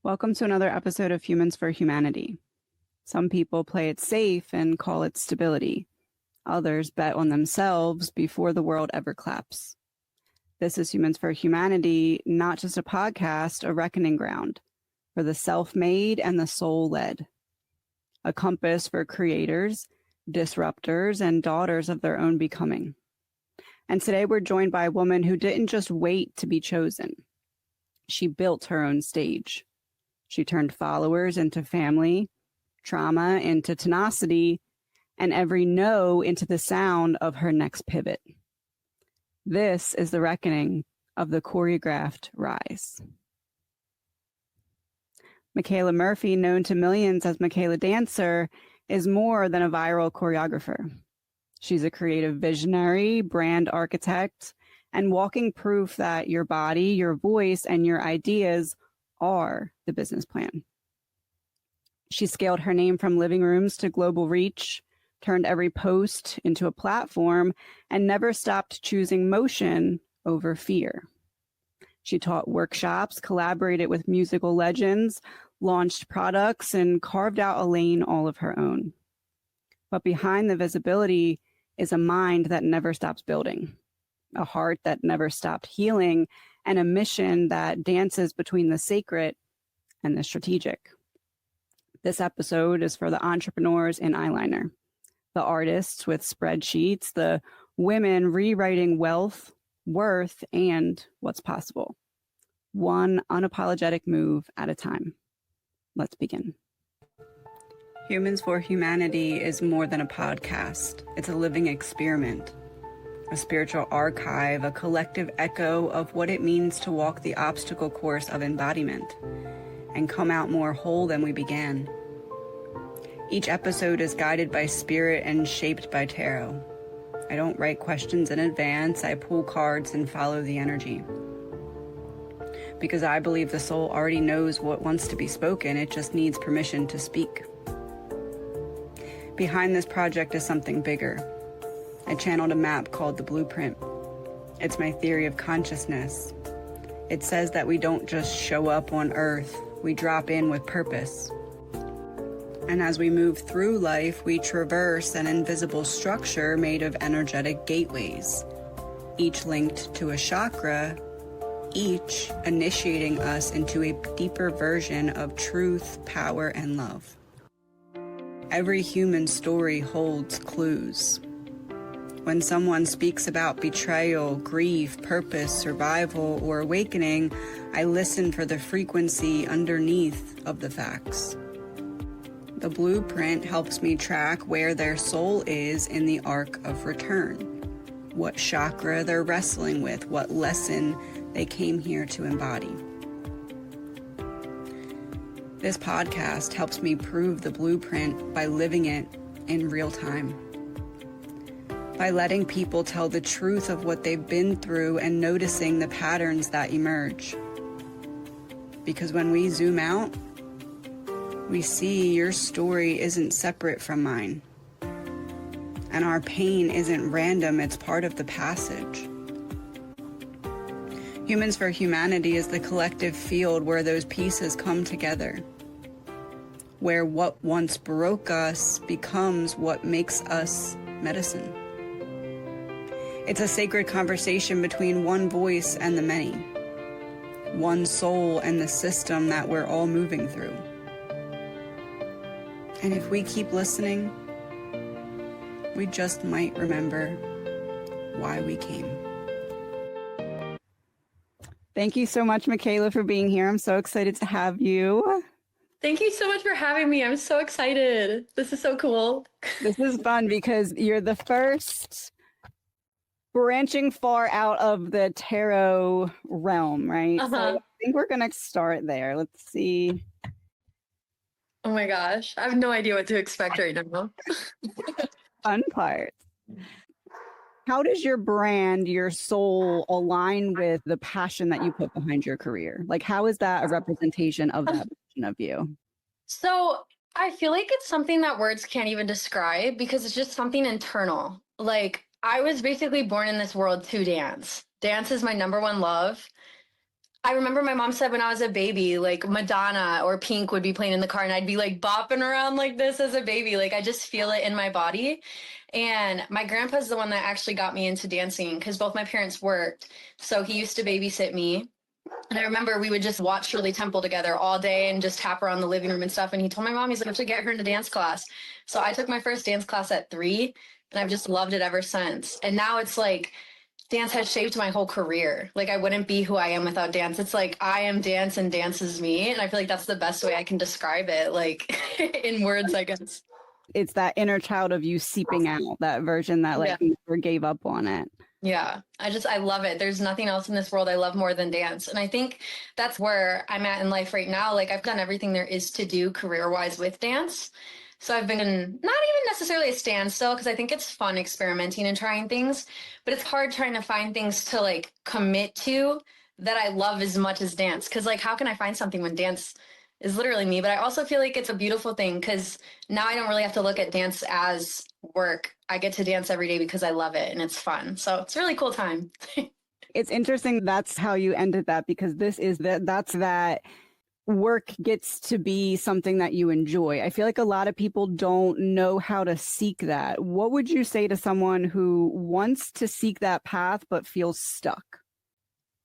Welcome to another episode of Humans for Humanity. Some people play it safe and call it stability. Others bet on themselves before the world ever claps. This is Humans for Humanity, not just a podcast, a reckoning ground for the self-made and the soul-led. A compass for creators, disruptors, and daughters of their own becoming. And today we're joined by a woman who didn't just wait to be chosen. She built her own stage. She turned followers into family, trauma into tenacity, and every no into the sound of her next pivot. This is the reckoning of the choreographed rise. Mikaila Murphy, known to millions as Mikaila Dancer, is more than a viral choreographer. She's a creative visionary, brand architect, and walking proof that your body, your voice, and your ideas are the business plan. She scaled her name from living rooms to global reach, turned every post into a platform, and never stopped choosing motion over fear. She taught workshops, collaborated with musical legends, launched products, and carved out a lane all of her own. But behind the visibility is a mind that never stops building, a heart that never stopped healing, and a mission that dances between the sacred and the strategic. This episode is for the entrepreneurs in eyeliner, the artists with spreadsheets, the women rewriting wealth, worth, and what's possible. One unapologetic move at a time. Let's begin. Humans for Humanity is more than a podcast. It's a living experiment, a spiritual archive, a collective echo of what it means to walk the obstacle course of embodiment and come out more whole than we began. Each episode is guided by spirit and shaped by tarot. I don't write questions in advance. I pull cards and follow the energy. Because I believe the soul already knows what wants to be spoken. It just needs permission to speak. Behind this project is something bigger. I channeled a map called the Blueprint. It's my theory of consciousness. It says that we don't just show up on Earth, we drop in with purpose. And as we move through life, we traverse an invisible structure made of energetic gateways, each linked to a chakra, each initiating us into a deeper version of truth, power, and love. Every human story holds clues. When someone speaks about betrayal, grief, purpose, survival, or awakening, I listen for the frequency underneath of the facts. The Blueprint helps me track where their soul is in the arc of return, what chakra they're wrestling with, what lesson they came here to embody. This podcast helps me prove the Blueprint by living it in real time. By letting people tell the truth of what they've been through and noticing the patterns that emerge. Because when we zoom out, we see your story isn't separate from mine. And our pain isn't random, it's part of the passage. Humans for Humanity is the collective field where those pieces come together. Where what once broke us becomes what makes us medicine. It's a sacred conversation between one voice and the many. One soul and the system that we're all moving through. And if we keep listening, we just might remember why we came. Thank you so much, Mikaila, for being here. I'm so excited to have you. Thank you so much for having me. I'm so excited. This is so cool. This is fun because you're the first branching far out of the tarot realm, right? So I think we're going to start there. Let's see. Oh my gosh. I have no idea what to expect right now. Fun part. How does your brand, your soul align with the passion that you put behind your career? Like, how is that a representation of that version of you? So I feel like it's something that words can't even describe because it's just something internal. Like, I was basically born in this world to dance. Dance is my number one love. I remember my mom said when I was a baby, like Madonna or Pink would be playing in the car and I'd be like bopping around like this as a baby. Like I just feel it in my body. And my grandpa's the one that actually got me into dancing because both my parents worked. So he used to babysit me. And I remember we would just watch Shirley Temple together all day and just tap around the living room and stuff. And he told my mom, he's like, I have to get her into dance class. So I took my first dance class at 3 and I've just loved it ever since. And now it's like, dance has shaped my whole career. Like I wouldn't be who I am without dance. It's like I am dance and dance is me. And I feel like that's the best way I can describe it, like in words, I guess. It's that inner child of you seeping out, that version that like never gave up on it. Yeah, I love it. There's nothing else in this world I love more than dance. And I think that's where I'm at in life right now. Like I've done everything there is to do career-wise with dance. So I've been in not even necessarily a standstill because I think it's fun experimenting and trying things, but it's hard trying to find things to like commit to that I love as much as dance. Cause like, how can I find something when dance is literally me? But I also feel like it's a beautiful thing because now I don't really have to look at dance as work. I get to dance every day because I love it and it's fun. So it's a really cool time. It's interesting that's how you ended that, because that's that work gets to be something that you enjoy. I feel like a lot of people don't know how to seek that. What would you say to someone who wants to seek that path but feels stuck?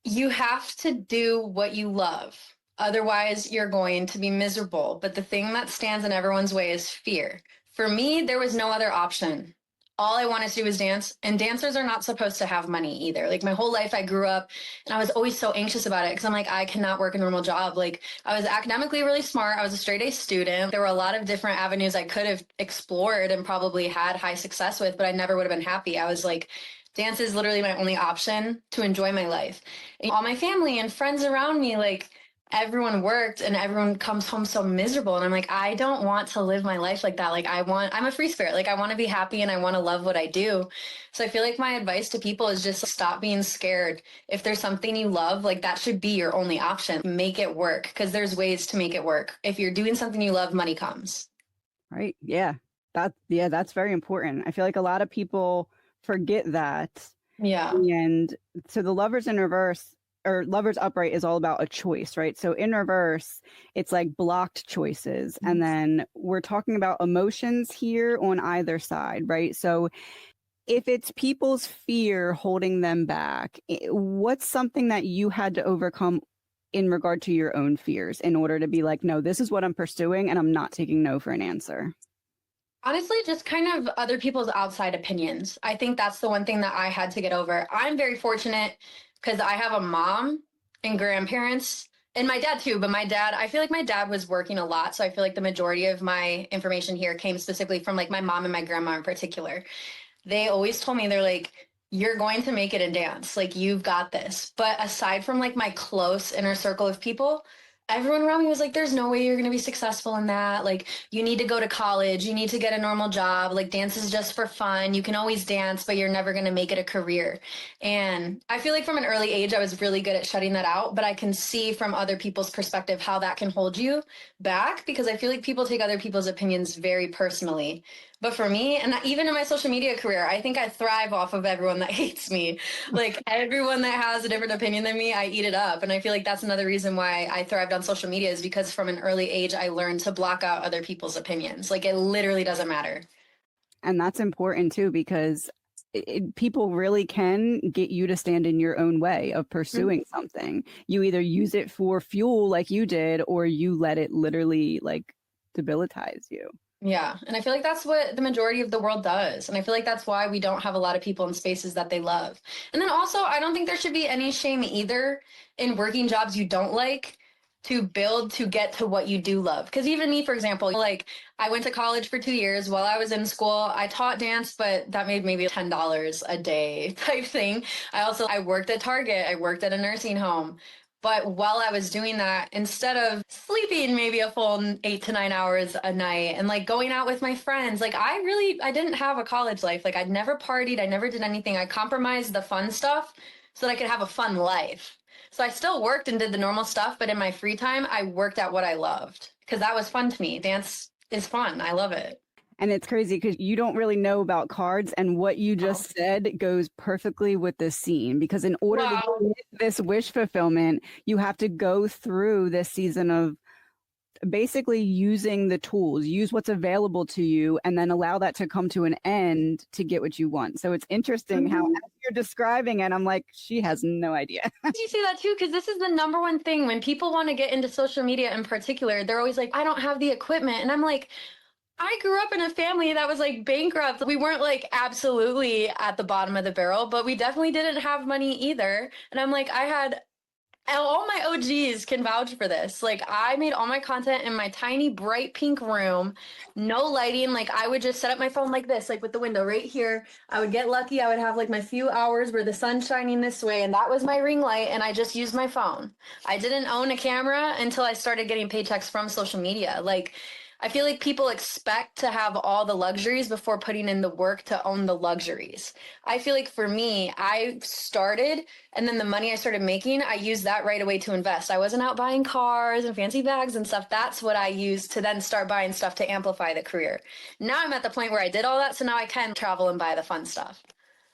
You have to do what you love. Otherwise, you're going to be miserable. But the thing that stands in everyone's way is fear. For me, there was no other option. All I wanted to do was dance, and dancers are not supposed to have money either. Like my whole life, I grew up and I was always so anxious about it because I'm like, I cannot work a normal job. Like I was academically really smart. I was a straight A student. There were a lot of different avenues I could have explored and probably had high success with, but I never would have been happy. I was like, dance is literally my only option to enjoy my life. And all my family and friends around me, like everyone worked and everyone comes home so miserable. And I'm like, I don't want to live my life like that. Like I'm a free spirit. Like I want to be happy and I want to love what I do. So I feel like my advice to people is just stop being scared. If there's something you love, like that should be your only option. Make it work because there's ways to make it work. If you're doing something you love, money comes. Right. Yeah. That's very important. I feel like a lot of people forget that. Yeah. And so the lovers in reverse or lovers upright is all about a choice, right? So in reverse, it's like blocked choices. And then we're talking about emotions here on either side, right? So if it's people's fear holding them back, what's something that you had to overcome in regard to your own fears in order to be like, no, this is what I'm pursuing and I'm not taking no for an answer? Honestly, just kind of other people's outside opinions. I think that's the one thing that I had to get over. I'm very fortunate because I have a mom and grandparents and my dad too. But my dad, I feel like my dad was working a lot. So I feel like the majority of my information here came specifically from like my mom and my grandma in particular. They always told me, they're like, you're going to make it in dance. Like, you've got this. But aside from like my close inner circle of people, everyone around me was like, there's no way you're going to be successful in that. Like, you need to go to college. You need to get a normal job. Like, dance is just for fun. You can always dance, but you're never going to make it a career. And I feel like from an early age, I was really good at shutting that out. But I can see from other people's perspective how that can hold you back because I feel like people take other people's opinions very personally. But for me, and even in my social media career, I think I thrive off of everyone that hates me. Like everyone that has a different opinion than me, I eat it up. And I feel like that's another reason why I thrived on social media is because from an early age, I learned to block out other people's opinions. Like it literally doesn't matter. And that's important too, because people really can get you to stand in your own way of pursuing something. You either use it for fuel like you did, or you let it literally like debilitize you. Yeah. And I feel like that's what the majority of the world does. And I feel like that's why we don't have a lot of people in spaces that they love. And then also, I don't think there should be any shame either in working jobs you don't like to build to get to what you do love. Because even me, for example, like I went to college for 2 years. While I was in school, I taught dance, but that made maybe $10 a day type thing. I worked at Target. I worked at a nursing home. But while I was doing that, instead of sleeping maybe a full 8 to 9 hours a night and like going out with my friends, like I didn't have a college life. Like I'd never partied. I never did anything. I compromised the fun stuff so that I could have a fun life. So I still worked and did the normal stuff, but in my free time, I worked at what I loved because that was fun to me. Dance is fun. I love it. And it's crazy because you don't really know about cards, and what you just said goes perfectly with this scene, because in order to get this wish fulfillment, you have to go through this season of basically using the tools, use what's available to you, and then allow that to come to an end to get what you want. So it's interesting how, as you're describing it, I'm like, she has no idea. You see that too, because this is the number one thing when people want to get into social media in particular. They're always like, I don't have the equipment. And I'm like, I grew up in a family that was like bankrupt. We weren't like absolutely at the bottom of the barrel, but we definitely didn't have money either. And I'm like, all my OGs can vouch for this. Like, I made all my content in my tiny bright pink room, no lighting. Like, I would just set up my phone like this, like with the window right here. I would get lucky. I would have like my few hours where the sun's shining this way, and that was my ring light, and I just used my phone. I didn't own a camera until I started getting paychecks from social media. Like, I feel like people expect to have all the luxuries before putting in the work to own the luxuries. I feel like for me, I started, and then the money I started making, I used that right away to invest. I wasn't out buying cars and fancy bags and stuff. That's what I used to then start buying stuff to amplify the career. Now I'm at the point where I did all that, so now I can travel and buy the fun stuff.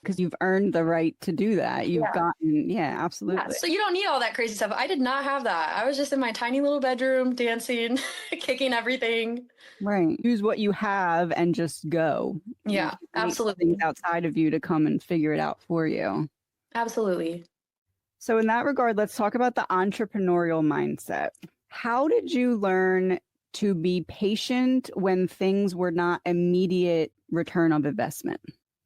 Because you've earned the right to do that. You've gotten, absolutely. Yeah, so you don't need all that crazy stuff. I did not have that. I was just in my tiny little bedroom dancing, kicking everything. Right. Use what you have and just go. Yeah, absolutely. Things outside of you to come and figure it out for you. Absolutely. So in that regard, let's talk about the entrepreneurial mindset. How did you learn to be patient when things were not immediate return of investment?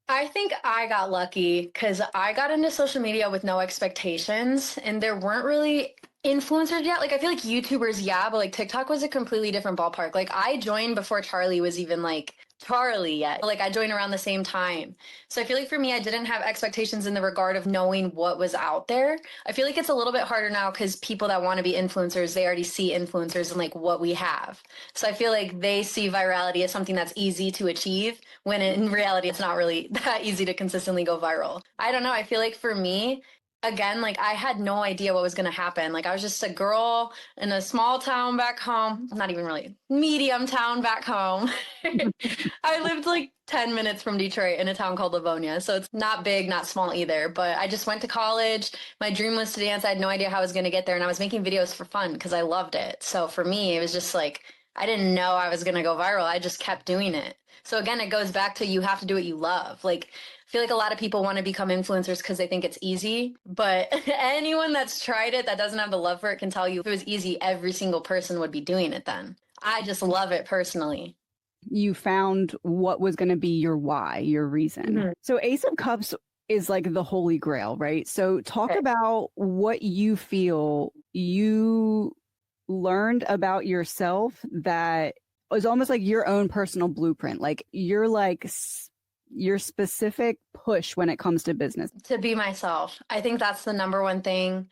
I think I got lucky because I got into social media with no expectations, and there weren't really influencers yet. Like, I feel like YouTubers, yeah, but like TikTok was a completely different ballpark. Like, I joined before Charlie was even like Charlie yet. Like, I joined around the same time. So I feel like for me, I didn't have expectations in the regard of knowing what was out there. I feel like it's a little bit harder now because people that want to be influencers, they already see influencers and like what we have. So I feel like they see virality as something that's easy to achieve, when in reality, it's not really that easy to consistently go viral. I don't know. I feel like for me, again, like, I had no idea what was going to happen. Like, I was just a girl in a small town back home, not even really medium town back home. I lived like 10 minutes from Detroit in a town called Livonia. So it's not big, not small either. But I just went to college. My dream was to dance. I had no idea how I was going to get there. And I was making videos for fun because I loved it. So for me, it was just like, I didn't know I was going to go viral. I just kept doing it. So again, it goes back to, you have to do what you love. Like, I feel like a lot of people want to become influencers because they think it's easy, but anyone that's tried it that doesn't have the love for it can tell you if it was easy, every single person would be doing it then. I just love it personally. You found what was going to be your why, your reason. Mm-hmm. So Ace of Cups is like the holy grail, right? So talk about what you feel you learned about yourself that was almost like your own personal blueprint. Like, you're like your specific push when it comes to business. To be myself. I think that's the number one thing.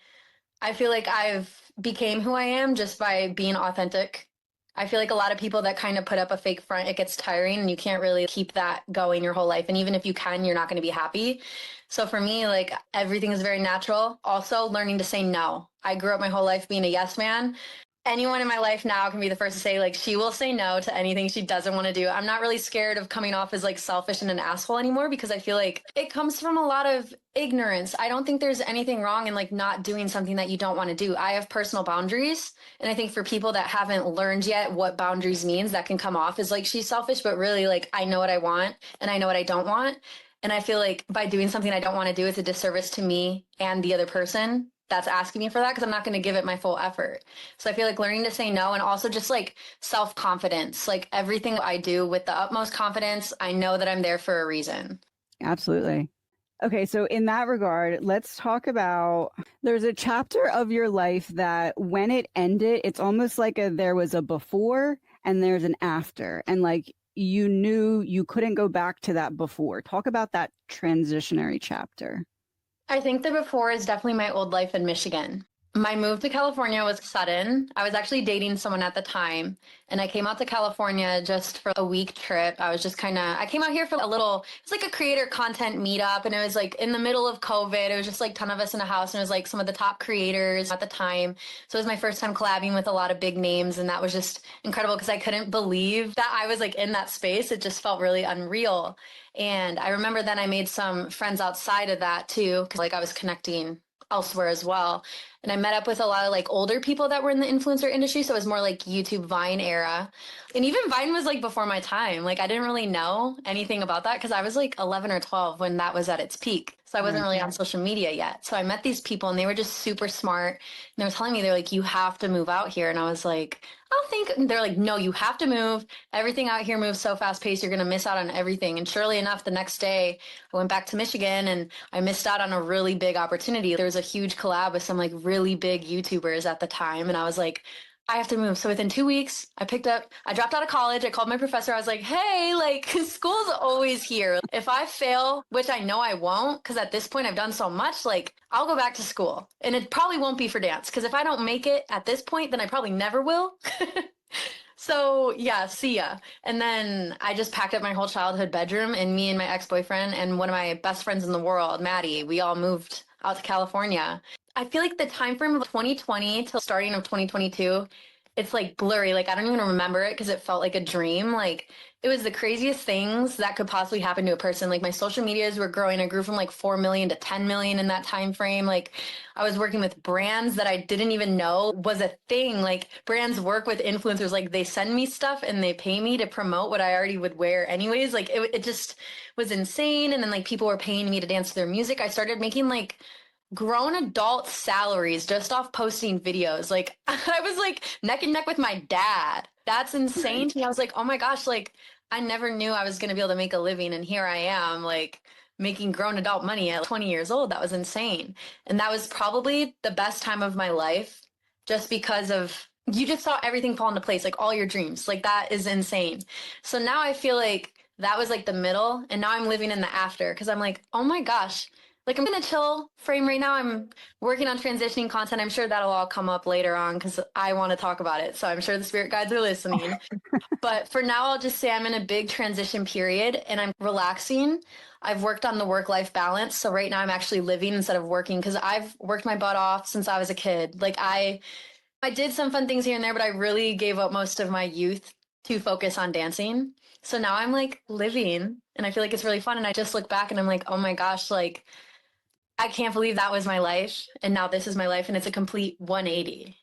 I feel like I've became who I am just by being authentic. I feel like a lot of people that kind of put up a fake front, it gets tiring and you can't really keep that going your whole life. And even if you can, you're not going to be happy. So for me, like, everything is very natural. Also, learning to say no. I grew up my whole life being a yes man. Anyone in my life now can be the first to say, like, she will say no to anything she doesn't want to do. I'm not really scared of coming off as like selfish and an asshole anymore, because I feel like it comes from a lot of ignorance. I don't think there's anything wrong in like not doing something that you don't want to do. I have personal boundaries. And I think for people that haven't learned yet what boundaries means, that can come off as like she's selfish, but really, like, I know what I want and I know what I don't want. And I feel like by doing something I don't want to do, it's a disservice to me and the other person that's asking me for that, because I'm not going to give it my full effort. So I feel like learning to say no, and also just like self-confidence, like everything I do with the utmost confidence, I know that I'm there for a reason. Absolutely. Okay, so in that regard, let's talk about, there's a chapter of your life that when it ended, it's almost like there was a before and there's an after. And like, you knew you couldn't go back to that before. Talk about that transitionary chapter. I think the before is definitely my old life in Michigan. My move to California was sudden. I was actually dating someone at the time, and I came out to California just for a week trip. I was just I came out here for a little, it's like a creator content meetup, and it was like in the middle of COVID. It was just like a ton of us in a house, and it was like some of the top creators at the time. So it was my first time collabing with a lot of big names, and that was just incredible because I couldn't believe that I was like in that space. It just felt really unreal. And I remember then I made some friends outside of that too, because like I was connecting elsewhere as well. And I met up with a lot of like older people that were in the influencer industry. So it was more like YouTube Vine era. And even Vine was like before my time. Like I didn't really know anything about that because I was like 11 or 12 when that was at its peak. So I wasn't really on social media yet. So I met these people and they were just super smart. And they were telling me, they're like, you have to move out here. And I was like, I'll think. And they're like, no, you have to move. Everything out here moves so fast paced. You're going to miss out on everything. And surely enough, the next day I went back to Michigan and I missed out on a really big opportunity. There was a huge collab with some like really big YouTubers at the time. And I was like, I have to move. So within 2 weeks, I dropped out of college. I called my professor. I was like, hey, like school's always here. If I fail, which I know I won't, because at this point I've done so much, like I'll go back to school and it probably won't be for dance. Because if I don't make it at this point, then I probably never will. So yeah, see ya. And then I just packed up my whole childhood bedroom and me and my ex-boyfriend and one of my best friends in the world, Maddie, we all moved out to California. I feel like the time frame of 2020 till starting of 2022, it's like blurry. Like I don't even remember it because it felt like a dream. Like it was the craziest things that could possibly happen to a person. Like my social medias were growing. I grew from like 4 million to 10 million in that time frame. Like I was working with brands that I didn't even know was a thing. Like brands work with influencers. Like they send me stuff and they pay me to promote what I already would wear anyways. Like it just was insane. And then like people were paying me to dance to their music. I started making like grown adult salaries just off posting videos. Like I was like neck and neck with my dad. That's insane to me. I was like, oh my gosh, like I never knew I was going to be able to make a living. And here I am, like making grown adult money at 20 years old. That was insane. And that was probably the best time of my life just because of you just saw everything fall into place, like all your dreams. Like that is insane. So now I feel like that was like the middle. And now I'm living in the after because I'm like, oh my gosh, like I'm in a chill frame right now. I'm working on transitioning content. I'm sure that'll all come up later on because I want to talk about it. So I'm sure the spirit guides are listening. But for now, I'll just say I'm in a big transition period and I'm relaxing. I've worked on the work-life balance. So right now I'm actually living instead of working because I've worked my butt off since I was a kid. Like I did some fun things here and there, but I really gave up most of my youth to focus on dancing. So now I'm like living and I feel like it's really fun. And I just look back and I'm like, oh my gosh, like I can't believe that was my life. And now this is my life. And it's a complete 180.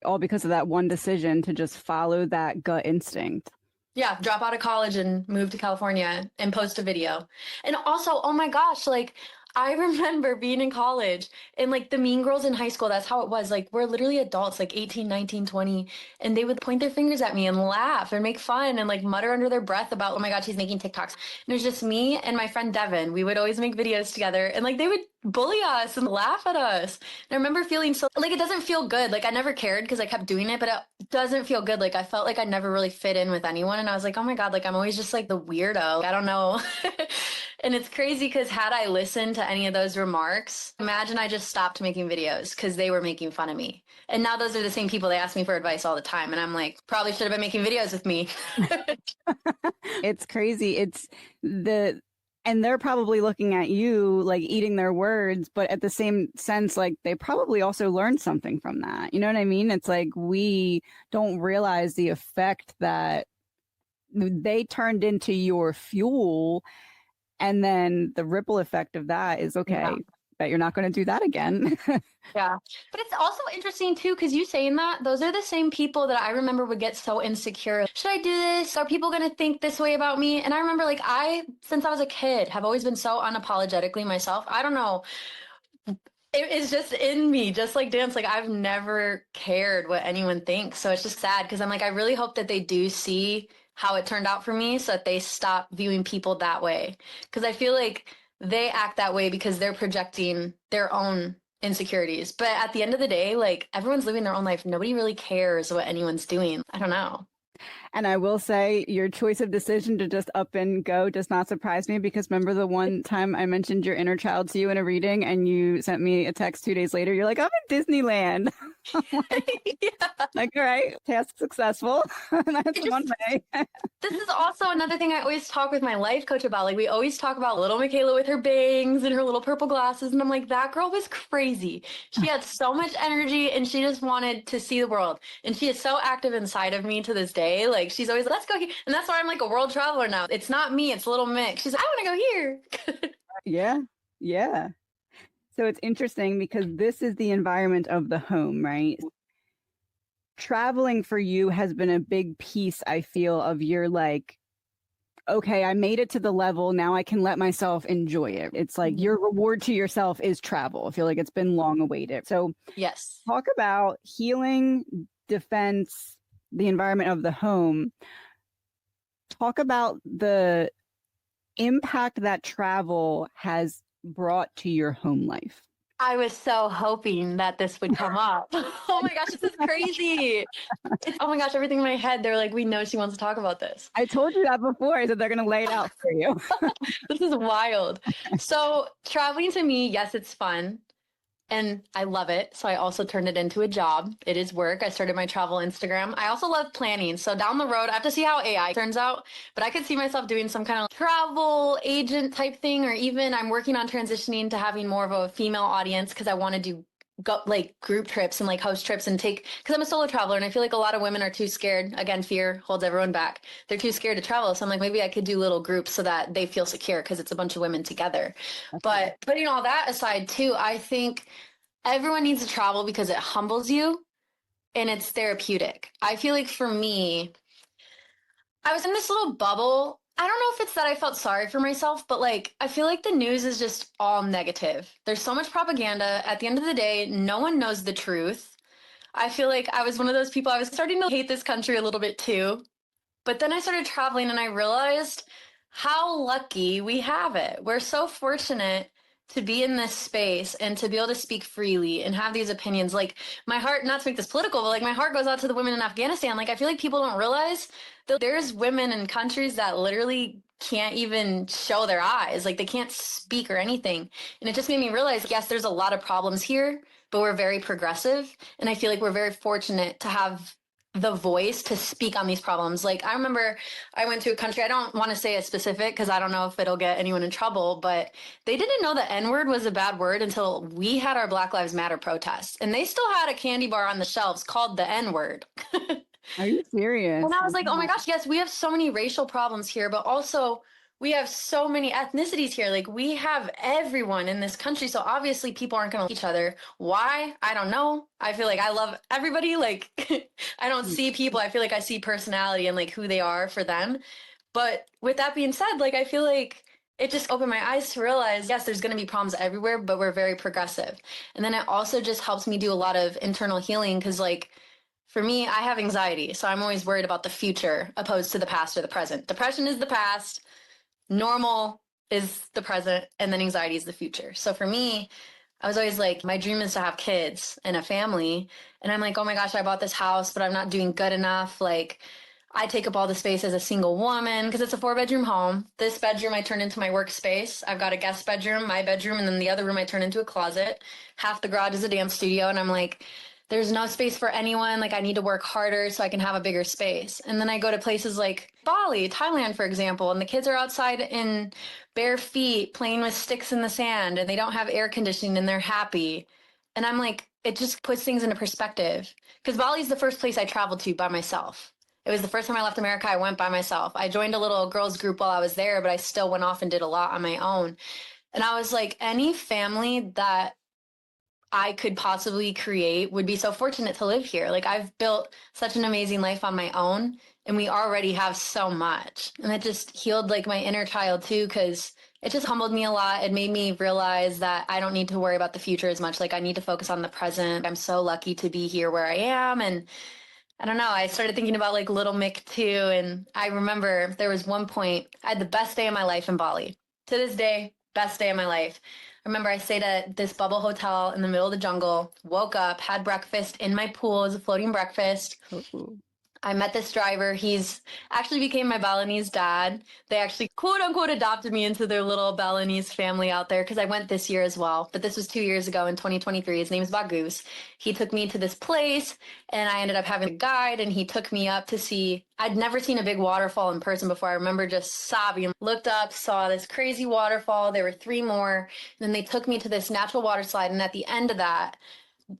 All because of that one decision to just follow that gut instinct. Yeah, drop out of college and move to California and post a video. And also, oh my gosh, like I remember being in college and like the mean girls in high school, that's how it was. Like we're literally adults, like 18, 19, 20, and they would point their fingers at me and laugh and make fun and like mutter under their breath about, oh my God, she's making TikToks. And it was just me and my friend Devin. We would always make videos together and like they would bully us and laugh at us. And I remember feeling so like it doesn't feel good. Like I never cared because I kept doing it, but it doesn't feel good. Like I felt like I never really fit in with anyone. And I was like, oh my God, like I'm always just like the weirdo. I don't know. And it's crazy because had I listened to any of those remarks, imagine I just stopped making videos because they were making fun of me. And now those are the same people, they ask me for advice all the time. And I'm like, probably should have been making videos with me. It's crazy. And they're probably looking at you like eating their words, but at the same sense, like they probably also learned something from that. You know what I mean? It's like we don't realize the effect that they turned into your fuel. And then the ripple effect of that is, okay, bet you're not going to do that again. Yeah. But it's also interesting too, because you saying that, those are the same people that I remember would get so insecure. Should I do this? Are people going to think this way about me? And I remember like since I was a kid, have always been so unapologetically myself. I don't know. It's just in me, just like dance. Like I've never cared what anyone thinks. So it's just sad because I'm like, I really hope that they do see how it turned out for me so that they stop viewing people that way. Because I feel like they act that way because they're projecting their own insecurities. But at the end of the day, like everyone's living their own life. Nobody really cares what anyone's doing. I don't know. And I will say your choice of decision to just up and go does not surprise me, because remember the one time I mentioned your inner child to you in a reading and you sent me a text 2 days later, you're like, I'm in Disneyland. I'm like, all right, task successful. That's one way. This is also another thing I always talk with my life coach about. Like, we always talk about little Mikaila with her bangs and her little purple glasses. And I'm like, that girl was crazy. She had so much energy and she just wanted to see the world. And she is so active inside of me to this day. Like, she's always, let's go here. And that's why I'm like a world traveler now. It's not me, it's little Mick. She's like, I want to go here. Yeah. Yeah. So it's interesting because this is the environment of the home, right? Traveling for you has been a big piece, I feel, of your like, okay, I made it to the level. Now I can let myself enjoy it. It's like your reward to yourself is travel. I feel like it's been long awaited. So Yes. talk about healing, defense, the environment of the home. Talk about the impact that travel has brought to your home life. I was so hoping that this would come up. Oh my gosh, this is crazy. Oh my gosh, everything in my head, they're like, we know she wants to talk about this. I told you that before. I said they're going to lay it out for you. This is wild. So traveling to me, yes, it's fun. And I love it. So I also turned it into a job. It is work. I started my travel Instagram. I also love planning. So down the road, I have to see how AI turns out, but I could see myself doing some kind of travel agent type thing, or even I'm working on transitioning to having more of a female audience because I want to do like group trips and like host trips and take, because I'm a solo traveler and I feel like a lot of women are too scared. Again, fear holds everyone back. They're too scared to travel. So I'm like, maybe I could do little groups so that they feel secure because it's a bunch of women together. But putting all that aside too, I think everyone needs to travel because it humbles you and it's therapeutic. I feel like for me, I was in this little bubble. I don't know if it's that I felt sorry for myself, but like, I feel like the news is just all negative. There's so much propaganda. At the end of the day, no one knows the truth. I feel like I was one of those people, I was starting to hate this country a little bit too. But then I started traveling and I realized how lucky we have it. We're so fortunate to be in this space and to be able to speak freely and have these opinions. Like, my heart, not to make this political, but like my heart goes out to the women in Afghanistan. Like, I feel like people don't realize that there's women in countries that literally can't even show their eyes. Like, they can't speak or anything. And it just made me realize, yes, there's a lot of problems here, but we're very progressive. And I feel like we're very fortunate to have the voice to speak on these problems. Like, I remember I went to a country, I don't want to say a specific because I don't know if it'll get anyone in trouble, but they didn't know the N-word was a bad word until we had our Black Lives Matter protests. And they still had a candy bar on the shelves called the N-word. Are you serious? And I was like, oh my gosh, yes, we have so many racial problems here, but also we have so many ethnicities here. Like, we have everyone in this country. So obviously people aren't going to like each other. Why? I don't know. I feel like I love everybody. Like, I don't see people. I feel like I see personality and like who they are for them. But with that being said, like, I feel like it just opened my eyes to realize, yes, there's going to be problems everywhere, but we're very progressive. And then it also just helps me do a lot of internal healing because, like, for me, I have anxiety. So I'm always worried about the future opposed to the past or the present. Depression is the past. Normal is the present, and then anxiety is the future. So for me, I was always like, my dream is to have kids and a family. And I'm like, oh my gosh, I bought this house, but I'm not doing good enough. Like, I take up all the space as a single woman because it's a 4-bedroom home. This bedroom I turn into my workspace. I've got a guest bedroom, my bedroom, and then the other room I turn into a closet. Half the garage is a dance studio. And I'm like, there's no space for anyone. Like, I need to work harder so I can have a bigger space. And then I go to places like Bali, Thailand, for example, and the kids are outside in bare feet playing with sticks in the sand and they don't have air conditioning and they're happy. And I'm like, it just puts things into perspective. Because Bali's the first place I traveled to by myself. It was the first time I left America, I went by myself. I joined a little girls group while I was there, but I still went off and did a lot on my own. And I was like, any family that I could possibly create would be so fortunate to live here. Like, I've built such an amazing life on my own and we already have so much. And it just healed like my inner child too, because it just humbled me a lot. It made me realize that I don't need to worry about the future as much. Like, I need to focus on the present. I'm so lucky to be here where I am. And I don't know, I started thinking about like little Mick too. And I remember there was one point, I had the best day of my life in Bali. To this day, best day of my life. I remember I stayed at this bubble hotel in the middle of the jungle, woke up, had breakfast in my pool as a floating breakfast. Ooh. I met this driver. He's actually became my Balinese dad. They actually quote unquote adopted me into their little Balinese family out there because I went this year as well. But this was 2 years ago in 2023. His name is Bagus. He took me to this place and I ended up having a guide and he took me up to see. I'd never seen a big waterfall in person before. I remember just sobbing. Looked up, saw this crazy waterfall. There were 3 more. And then they took me to this natural water slide. And at the end of that,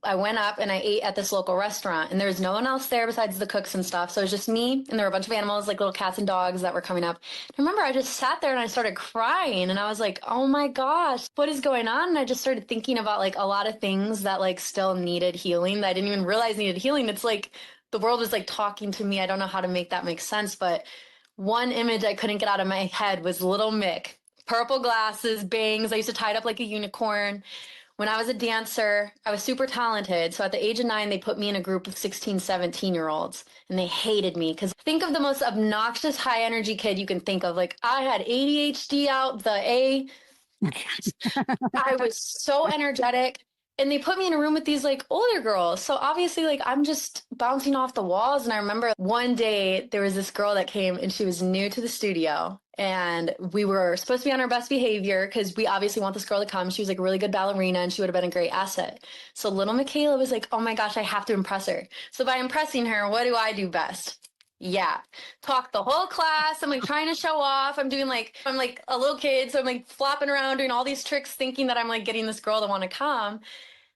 I went up and I ate at this local restaurant and there was no one else there besides the cooks and stuff. So it was just me and there were a bunch of animals, like little cats and dogs that were coming up. I remember I just sat there and I started crying and I was like, oh my gosh, what is going on? And I just started thinking about like a lot of things that like still needed healing that I didn't even realize needed healing. It's like the world was like talking to me. I don't know how to make that make sense, but one image I couldn't get out of my head was little Mick, purple glasses, bangs. I used to tie it up like a unicorn. When I was a dancer, I was super talented. So at the age of 9, they put me in a group of 16, 17-year-olds and they hated me because think of the most obnoxious high energy kid you can think of. Like I had ADHD out the A. I was so energetic. And they put me in a room with these like older girls. So obviously like I'm just bouncing off the walls. And I remember one day there was this girl that came and she was new to the studio. And we were supposed to be on our best behavior because we obviously want this girl to come. She was like a really good ballerina and she would have been a great asset. So little Mikaila was like, oh my gosh, I have to impress her. So by impressing her, what do I do best? Yeah. Talk the whole class. I'm like trying to show off. I'm like a little kid. So I'm like flopping around doing all these tricks thinking that I'm like getting this girl to want to come.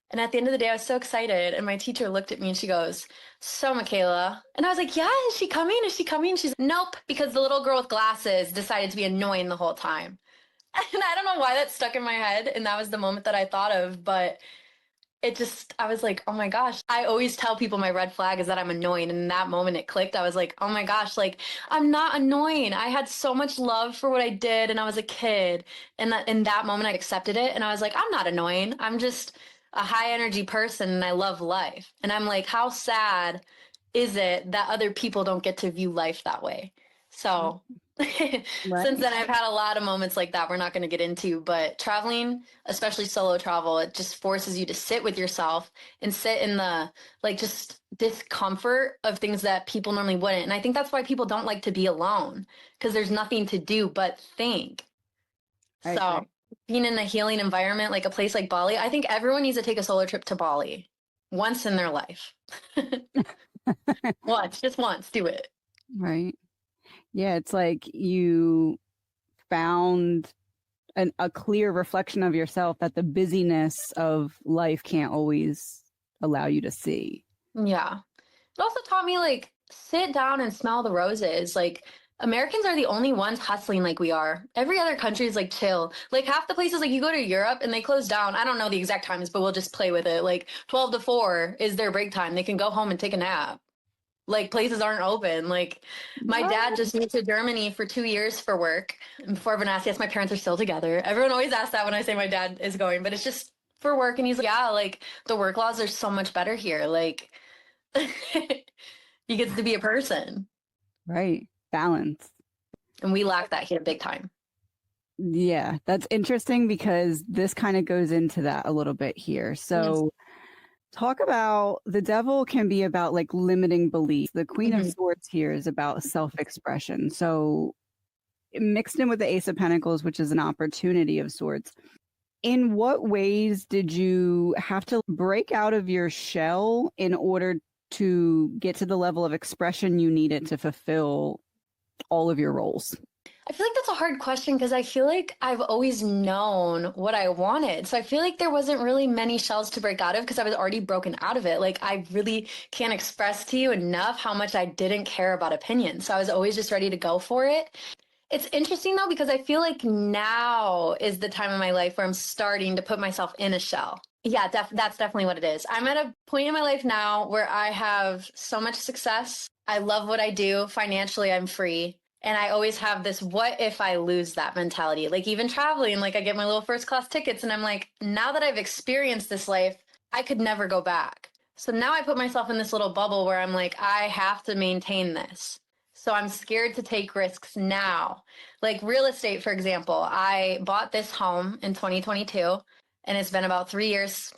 And at the end of the day, I was so excited. And my teacher looked at me and she goes, so Mikaila. And I was like, yeah, is she coming? Is she coming? She's nope, because the little girl with glasses decided to be annoying the whole time. And I don't know why that stuck in my head. And that was the moment that I thought of. But I was like, oh my gosh. I always tell people my red flag is that I'm annoying. And in that moment it clicked. I was like, oh my gosh, like I'm not annoying. I had so much love for what I did and I was a kid. And that in that moment I accepted it. And I was like, I'm not annoying. I'm just a high energy person and I love life. And I'm like, how sad is it that other people don't get to view life that way? So since then I've had a lot of moments like that we're not going to get into, but traveling, especially solo travel, it just forces you to sit with yourself and sit in the like just discomfort of things that people normally wouldn't. And I think that's why people don't like to be alone because there's nothing to do but think. So being in a healing environment, like a place like Bali, I think everyone needs to take a solo trip to Bali once in their life. Just once, do it. Right. Yeah, it's like you found a clear reflection of yourself that the busyness of life can't always allow you to see. Yeah. It also taught me like sit down and smell the roses. Like Americans are the only ones hustling like we are. Every other country is like chill. Like half the places, like you go to Europe and they close down. I don't know the exact times, but we'll just play with it. Like 12 to 4 is their break time. They can go home and take a nap. Like places aren't open. Like my dad just moved to Germany for 2 years for work. And before everyone asks, yes, my parents are still together. Everyone always asks that when I say my dad is going, but it's just for work. And he's like, yeah, like the work laws are so much better here. Like he gets to be a person. Right. Balance. And we lack that here big time. Yeah, that's interesting because this kind of goes into that a little bit here. So talk about the devil can be about like limiting beliefs. The Queen of Swords here is about self-expression. So mixed in with the Ace of Pentacles, which is an opportunity of sorts. In what ways did you have to break out of your shell in order to get to the level of expression you needed to fulfill all of your roles? I feel like that's a hard question because I feel like I've always known what I wanted. So I feel like there wasn't really many shells to break out of because I was already broken out of it. Like I really can't express to you enough how much I didn't care about opinions. So I was always just ready to go for it. It's interesting though, because I feel like now is the time in my life where I'm starting to put myself in a shell. Yeah, that's definitely what it is. I'm at a point in my life now where I have so much success. I love what I do. Financially, I'm free. And I always have this, what if I lose that mentality? Like even traveling, like I get my little first class tickets and I'm like, now that I've experienced this life, I could never go back. So now I put myself in this little bubble where I'm like, I have to maintain this. So I'm scared to take risks now. Like real estate, for example, I bought this home in 2022 And it's been about 3 years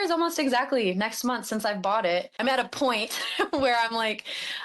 almost exactly next month since I've bought it. I'm at a point where I'm like,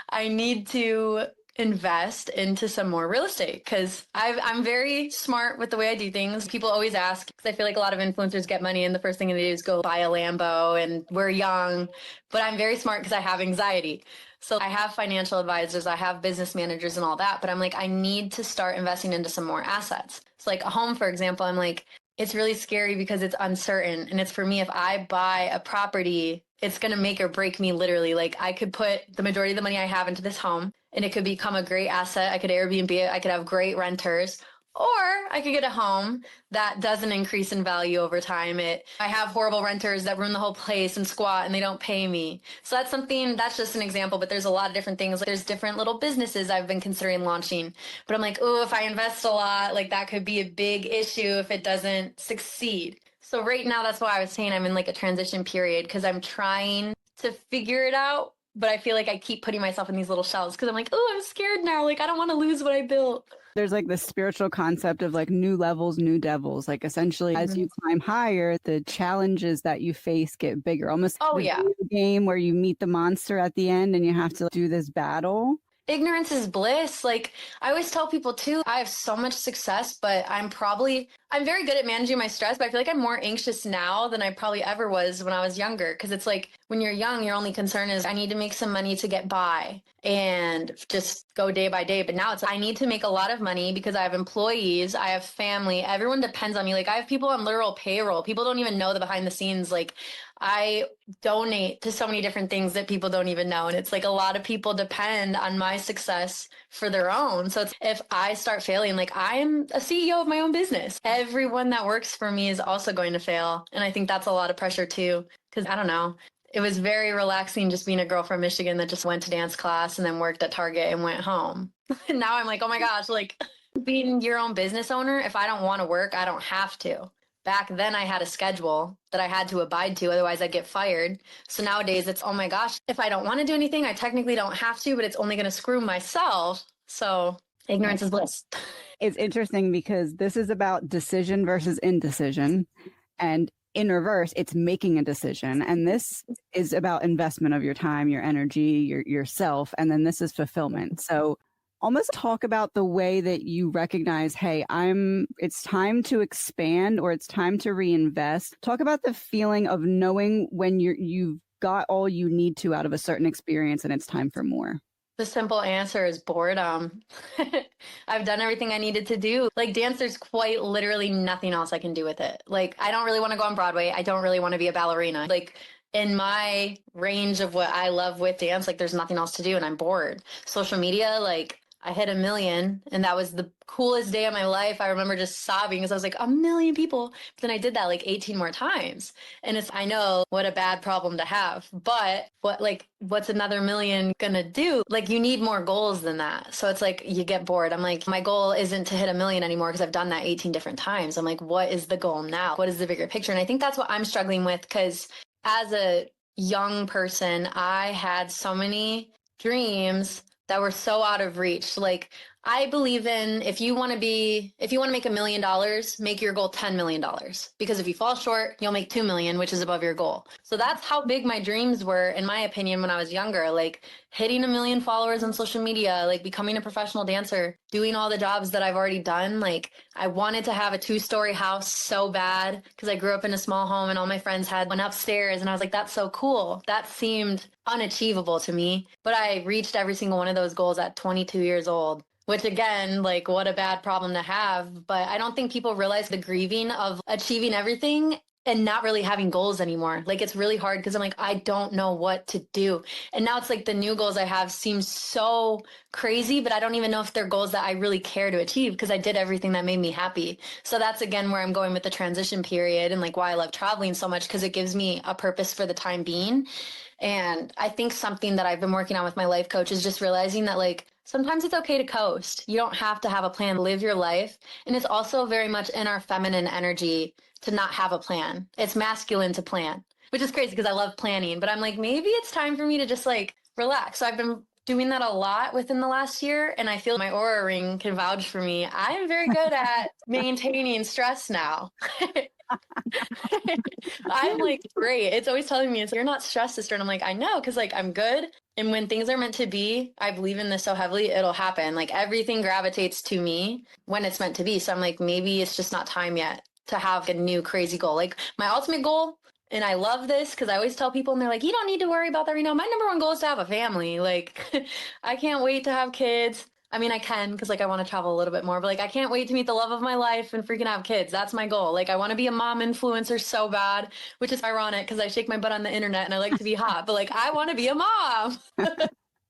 I need to invest into some more real estate because I'm very smart with the way I do things. People always ask, because I feel like a lot of influencers get money and the first thing they do is go buy a Lambo and we're young, but I'm very smart because I have anxiety. So I have financial advisors, I have business managers and all that, but I'm like, I need to start investing into some more assets. So like a home, for example, I'm like, it's really scary because it's uncertain. And it's for me, if I buy a property, it's going to make or break me literally. Like I could put the majority of the money I have into this home and it could become a great asset. I could Airbnb it. I could have great renters, or I could get a home that doesn't increase in value over time. I have horrible renters that ruin the whole place and squat and they don't pay me. So that's just an example, but there's a lot of different things. There's different little businesses I've been considering launching, but I'm like, oh, if I invest a lot, like that could be a big issue if it doesn't succeed. So right now, that's why I was saying I'm in like a transition period because I'm trying to figure it out, but I feel like I keep putting myself in these little shells because I'm like, oh, I'm scared now. Like, I don't want to lose what I built. There's like this spiritual concept of like new levels, new devils. Like essentially, as you climb higher, the challenges that you face get bigger. Almost the video game where you meet the monster at the end and you have to do this battle. Ignorance is bliss. Like I always tell people too, I have so much success, but I'm very good at managing my stress, but I feel like I'm more anxious now than I probably ever was when I was younger. Cause it's like when you're young, your only concern is I need to make some money to get by and just go day by day. But now it's I need to make a lot of money because I have employees, I have family, everyone depends on me. Like I have people on literal payroll. People don't even know the behind the scenes. Like I donate to so many different things that people don't even know. And it's like a lot of people depend on my success for their own. So if I start failing, like I'm a CEO of my own business. Everyone that works for me is also going to fail. And I think that's a lot of pressure too. Because I don't know. It was very relaxing just being a girl from Michigan that just went to dance class and then worked at Target and went home. And now I'm like, oh my gosh, like being your own business owner, if I don't want to work, I don't have to. Back then I had a schedule that I had to abide to, otherwise I'd get fired. So nowadays it's, oh my gosh, if I don't want to do anything, I technically don't have to, but it's only going to screw myself. So ignorance is bliss. It's interesting because this is about decision versus indecision. And in reverse, it's making a decision. And this is about investment of your time, your energy, yourself. And then this is fulfillment. So almost talk about the way that you recognize, hey, it's time to expand or it's time to reinvest. Talk about the feeling of knowing when you've got all you need to out of a certain experience and it's time for more. The simple answer is boredom. I've done everything I needed to do. Like dance, there's quite literally nothing else I can do with it. Like I don't really want to go on Broadway. I don't really want to be a ballerina. Like in my range of what I love with dance, like there's nothing else to do and I'm bored. Social media, like I hit 1 million and that was the coolest day of my life. I remember just sobbing because I was like 1 million people. But then I did that like 18 more times. And I know what a bad problem to have, but what's another million gonna do? Like you need more goals than that. So it's like you get bored. I'm like, my goal isn't to hit 1 million anymore because I've done that 18 different times. I'm like, what is the goal now? What is the bigger picture? And I think that's what I'm struggling with because as a young person, I had so many dreams that were so out of reach. Like I believe in if you want to make $1 million, make your goal $10 million. Because if you fall short, you'll make 2 million, which is above your goal. So that's how big my dreams were, in my opinion, when I was younger, like hitting 1 million followers on social media, like becoming a professional dancer, doing all the jobs that I've already done. Like I wanted to have a 2-story house so bad because I grew up in a small home and all my friends had one upstairs. And I was like, that's so cool. That seemed unachievable to me, but I reached every single one of those goals at 22 years old. Which again, like what a bad problem to have. But I don't think people realize the grieving of achieving everything and not really having goals anymore. Like it's really hard because I'm like, I don't know what to do. And now it's like the new goals I have seem so crazy, but I don't even know if they're goals that I really care to achieve because I did everything that made me happy. So that's again where I'm going with the transition period and like why I love traveling so much because it gives me a purpose for the time being. And I think something that I've been working on with my life coach is just realizing that like sometimes it's okay to coast. You don't have to have a plan, live your life. And it's also very much in our feminine energy to not have a plan. It's masculine to plan, which is crazy because I love planning, but I'm like, maybe it's time for me to just like relax. So I've been doing that a lot within the last year. And I feel my aura ring can vouch for me. I am very good at maintaining stress now. I'm like, great. It's always telling me, it's you're not stressed, sister. And I'm like, I know, because like I'm good. And when things are meant to be, I believe in this so heavily, it'll happen. Like everything gravitates to me when it's meant to be. So I'm like, maybe it's just not time yet to have a new crazy goal. Like my ultimate goal, and I love this because I always tell people, and they're like, you don't need to worry about that right now. My number one goal is to have a family. Like, I can't wait to have kids. I mean, I can because like I want to travel a little bit more, but like I can't wait to meet the love of my life and freaking have kids. That's my goal. Like I want to be a mom influencer so bad, which is ironic because I shake my butt on the internet and I like to be hot, but like I want to be a mom.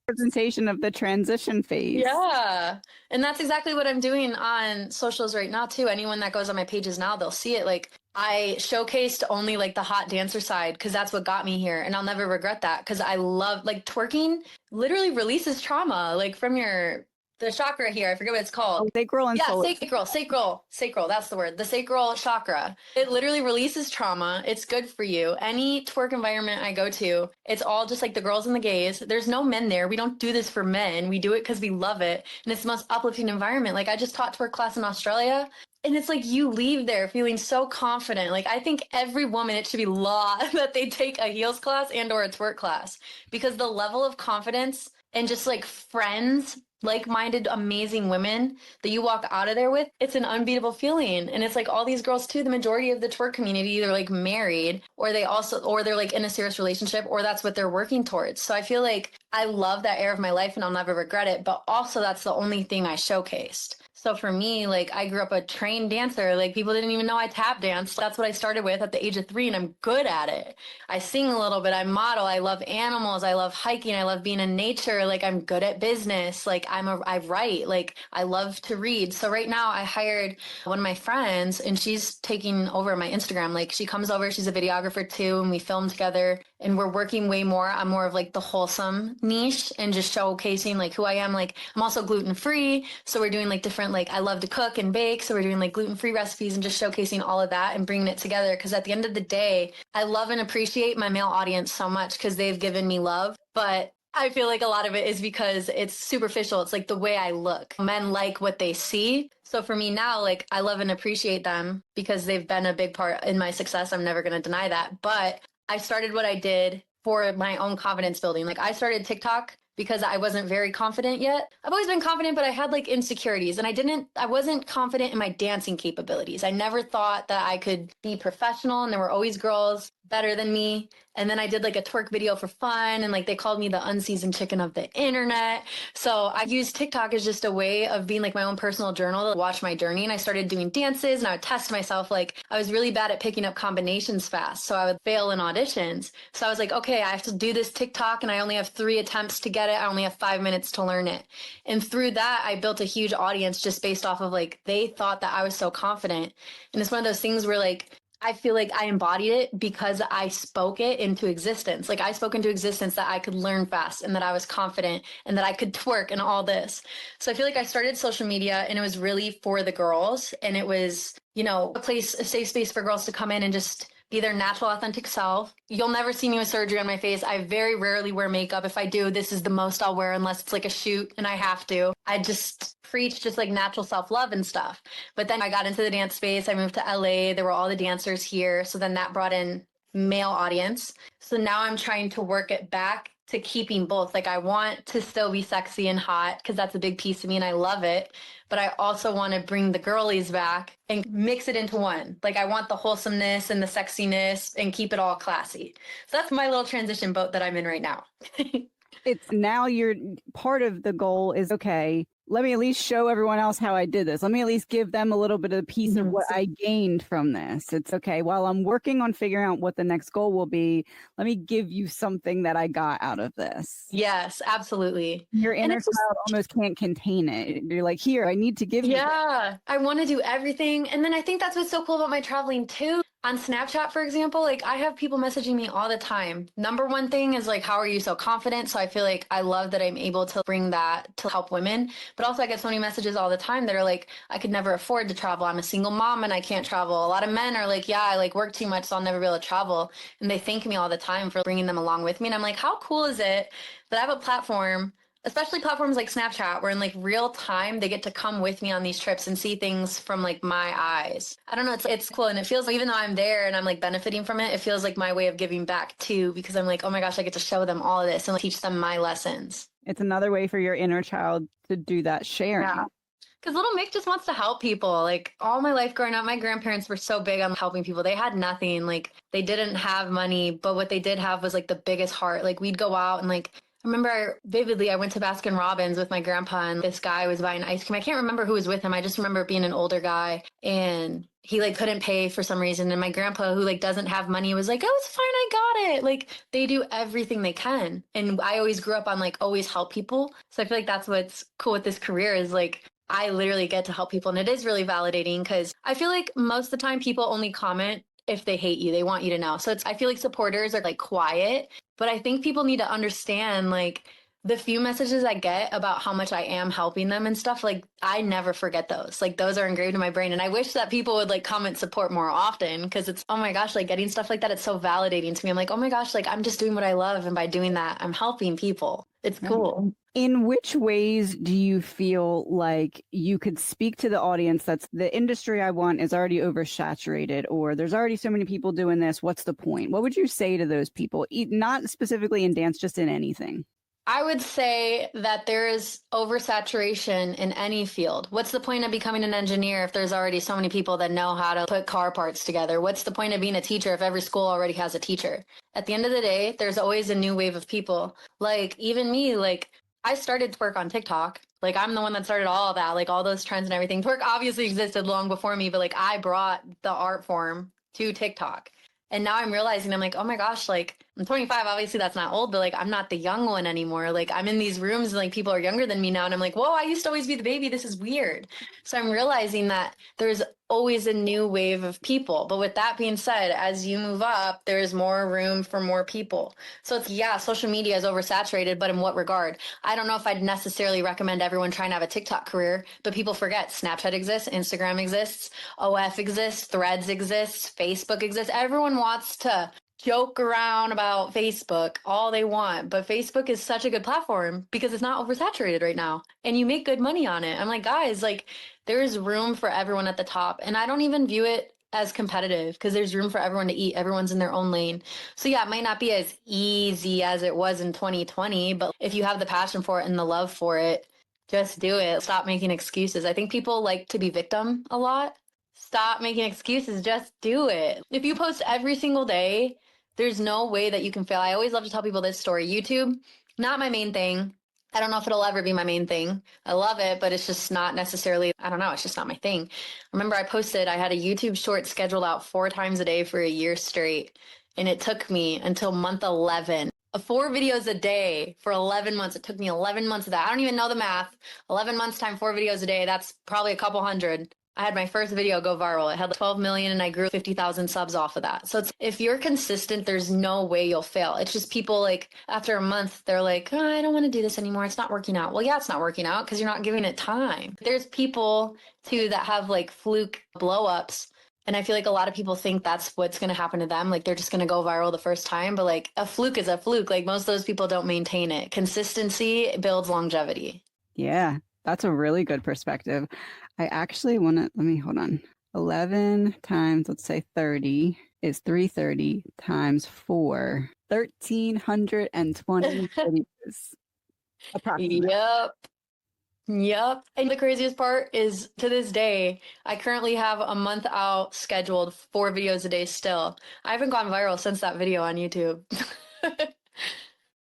Representation of the transition phase. Yeah. And that's exactly what I'm doing on socials right now too. Anyone that goes on my pages now, they'll see it. Like I showcased only like the hot dancer side because that's what got me here. And I'll never regret that because I love like twerking literally releases trauma like from the chakra here. I forget what it's called. Sacral and solar. Sacral. That's the word. The sacral chakra. It literally releases trauma. It's good for you. Any twerk environment I go to, it's all just like the girls and the gays. There's no men there. We don't do this for men. We do it because we love it. And it's the most uplifting environment. Like I just taught twerk class in Australia. And it's like you leave there feeling so confident. Like I think every woman, it should be law that they take a heels class and or a twerk class because the level of confidence and just like friends, like-minded, amazing women that you walk out of there with, it's an unbeatable feeling. And it's like all these girls too, the majority of the twerk community, either like married or they're like in a serious relationship or that's what they're working towards. So I feel like I love that era of my life and I'll never regret it. But also that's the only thing I showcased. So for me, like I grew up a trained dancer, like people didn't even know I tap danced. That's what I started with at the age of 3 and I'm good at it. I sing a little bit, I model, I love animals, I love hiking, I love being in nature, like I'm good at business, like I write, like I love to read. So right now I hired one of my friends and she's taking over my Instagram. Like she comes over, she's a videographer too, and we film together and we're working way more. I'm more of like the wholesome niche and just showcasing like who I am. Like I'm also gluten-free. So we're doing like different, like I love to cook and bake. So we're doing like gluten-free recipes and just showcasing all of that and bringing it together. Cause at the end of the day, I love and appreciate my male audience so much because they've given me love. But I feel like a lot of it is because it's superficial. It's like the way I look. Men like what they see. So for me now, like I love and appreciate them because they've been a big part in my success. I'm never going to deny that. But I started what I did for my own confidence building. Like I started TikTok because I wasn't very confident yet. I've always been confident, but I had like insecurities and I wasn't confident in my dancing capabilities. I never thought that I could be professional and there were always girls better than me. And then I did like a twerk video for fun and like they called me the unseasoned chicken of the internet. So I used TikTok as just a way of being like my own personal journal to watch my journey. And I started doing dances and I would test myself. Like I was really bad at picking up combinations fast. So I would fail in auditions. So I was like, okay, I have to do this TikTok and I only have 3 attempts to get it. I only have 5 minutes to learn it. And through that, I built a huge audience just based off of like, they thought that I was so confident. And it's one of those things where like, I feel like I embodied it because I spoke it into existence. Like I spoke into existence that I could learn fast and that I was confident and that I could twerk and all this. So I feel like I started social media and it was really for the girls. And it was, a safe space for girls to come in and just be their natural, authentic self. You'll never see me with surgery on my face. I very rarely wear makeup. If I do, this is the most I'll wear unless it's like a shoot and I have to. I just preach just like natural self-love and stuff. But then I got into the dance space. I moved to LA. There were all the dancers here. So then that brought in male audience. So now I'm trying to work it back to keeping both. Like I want to still be sexy and hot because that's a big piece of me and I love it. But I also want to bring the girlies back and mix it into one. Like I want the wholesomeness and the sexiness and keep it all classy. So that's my little transition boat that I'm in right now. It's now you're part of the goal is, okay, let me at least show everyone else how I did this. Let me at least give them a little bit of a piece of what I gained from this. It's okay. While I'm working on figuring out what the next goal will be, let me give you something that I got out of this. Yes, absolutely. Your inner child almost can't contain it. You're like, here, I need to give you. Yeah, I want to do everything. And then I think that's what's so cool about my traveling too. On Snapchat, for example, like I have people messaging me all the time. Number one thing is like, how are you so confident? So I feel like I love that I'm able to bring that to help women. But also I get so many messages all the time that are like, I could never afford to travel. I'm a single mom and I can't travel. A lot of men are like, yeah, I like work too much, so I'll never be able to travel. And they thank me all the time for bringing them along with me. And I'm like, how cool is it that I have a platform especially platforms like Snapchat, where in like real time, they get to come with me on these trips and see things from like my eyes. I don't know. It's cool. And it feels like even though I'm there and I'm like benefiting from it, it feels like my way of giving back too, because I'm like, oh my gosh, I get to show them all of this and like, teach them my lessons. It's another way for your inner child to do that sharing. Yeah. Because little Mick just wants to help people. Like all my life growing up, my grandparents were so big on helping people. They had nothing. Like they didn't have money, but what they did have was like the biggest heart. Like we'd go out and like, I remember vividly, I went to Baskin Robbins with my grandpa and this guy was buying ice cream. I can't remember who was with him. I just remember being an older guy and he like couldn't pay for some reason. And my grandpa, who like doesn't have money, was like, oh, it's fine. I got it. Like they do everything they can. And I always grew up on like always help people. So I feel like that's what's cool with this career is like, I literally get to help people. And it is really validating because I feel like most of the time people only comment if they hate you. They want you to know. So I feel like supporters are like quiet, but I think people need to understand like the few messages I get about how much I am helping them and stuff, like I never forget those. Like those are engraved in my brain. And I wish that people would like comment support more often because it's, oh my gosh, like getting stuff like that, it's so validating to me. I'm like, oh my gosh, like I'm just doing what I love. And by doing that, I'm helping people. It's cool. In which ways do you feel like you could speak to the audience that's the industry I want is already oversaturated or there's already so many people doing this? What's the point? What would you say to those people? Not specifically in dance, just in anything. I would say that there is oversaturation in any field. What's the point of becoming an engineer if there's already so many people that know how to put car parts together? What's the point of being a teacher if every school already has a teacher? At the end of the day, there's always a new wave of people. Like even me, like I started twerk on TikTok. Like I'm the one that started all of that, like all those trends and everything. Twerk obviously existed long before me, but like I brought the art form to TikTok. And now I'm realizing, I'm like, oh my gosh, like I'm 25. Obviously that's not old, but like I'm not the young one anymore. Like I'm in these rooms and like people are younger than me now. And I'm like, whoa, I used to always be the baby. This is weird. So I'm realizing that there's always a new wave of people. But with that being said, as you move up, there is more room for more people. So it's, yeah, social media is oversaturated, but in what regard? I don't know if I'd necessarily recommend everyone trying to have a TikTok career, but people forget Snapchat exists, Instagram exists, OF exists, Threads exists, Facebook exists. Everyone wants to joke around about Facebook all they want, but Facebook is such a good platform because it's not oversaturated right now and you make good money on it. I'm like, guys, like there is room for everyone at the top. And I don't even view it as competitive because there's room for everyone to eat. Everyone's in their own lane. So yeah, it might not be as easy as it was in 2020, but if you have the passion for it and the love for it, just do it. Stop making excuses. I think people like to be victim a lot. Stop making excuses. Just do it. If you post every single day, there's no way that you can fail. I always love to tell people this story. YouTube, not my main thing. I don't know if it'll ever be my main thing. I love it, but it's just not necessarily, I don't know, it's just not my thing. Remember I had a YouTube short scheduled out 4 times a day for a year straight. And it took me until month 11. 4 videos a day for 11 months. It took me 11 months of that. I don't even know the math. 11 months times 4 videos a day. That's probably a couple hundred. I had my first video go viral. It had like 12 million and I grew 50,000 subs off of that. So it's, if you're consistent, there's no way you'll fail. It's just people like after a month, they're like, oh, I don't want to do this anymore. It's not working out. Well, yeah, it's not working out because you're not giving it time. There's people too that have like fluke blow ups. And I feel like a lot of people think that's what's going to happen to them. Like they're just going to go viral the first time. But like a fluke is a fluke. Like most of those people don't maintain it. Consistency builds longevity. Yeah, that's a really good perspective. I actually want to, let me hold on. 11 times, let's say 30 is 330 times 4, 1,320 videos. Approximately. Yep. And the craziest part is to this day, I currently have a month out scheduled 4 videos a day still. I haven't gone viral since that video on YouTube.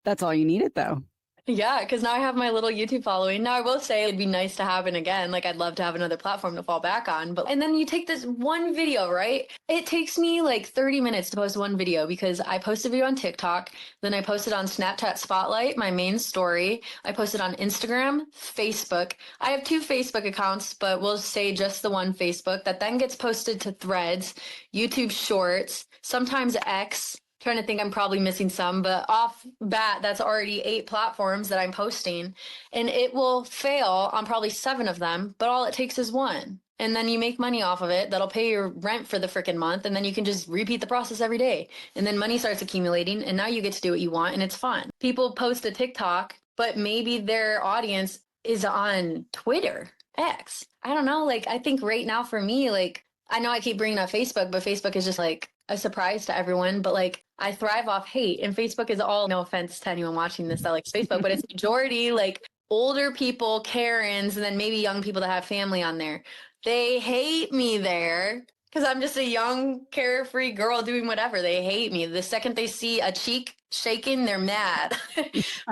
That's all you needed though. Yeah, because now I have my little YouTube following. Now I will say it'd be nice to have it again. Like I'd love to have another platform to fall back on. But and then you take this one video, right? It takes me like 30 minutes to post one video because I post a video on TikTok, then I post it on Snapchat Spotlight, my main story. I post it on Instagram, Facebook. I have 2 Facebook accounts, but we'll say just the one Facebook that then gets posted to Threads, YouTube Shorts, sometimes X. Trying to think, I'm probably missing some, but off bat, that's already 8 platforms that I'm posting, and it will fail on probably 7 of them, but all it takes is 1. And then you make money off of it. That'll pay your rent for the freaking month. And then you can just repeat the process every day. And then money starts accumulating. And now you get to do what you want. And it's fun. People post a TikTok but maybe their audience is on Twitter, X. I don't know. Like, I think right now for me, like, I know I keep bringing up Facebook, but Facebook is just like a surprise to everyone. But like, I thrive off hate, and Facebook is all, no offense to anyone watching this that likes Facebook, but it's majority like older people, Karens, and then maybe young people that have family on there. They hate me there because I'm just a young, carefree girl doing whatever. They hate me. The second they see a cheek shaking, they're mad.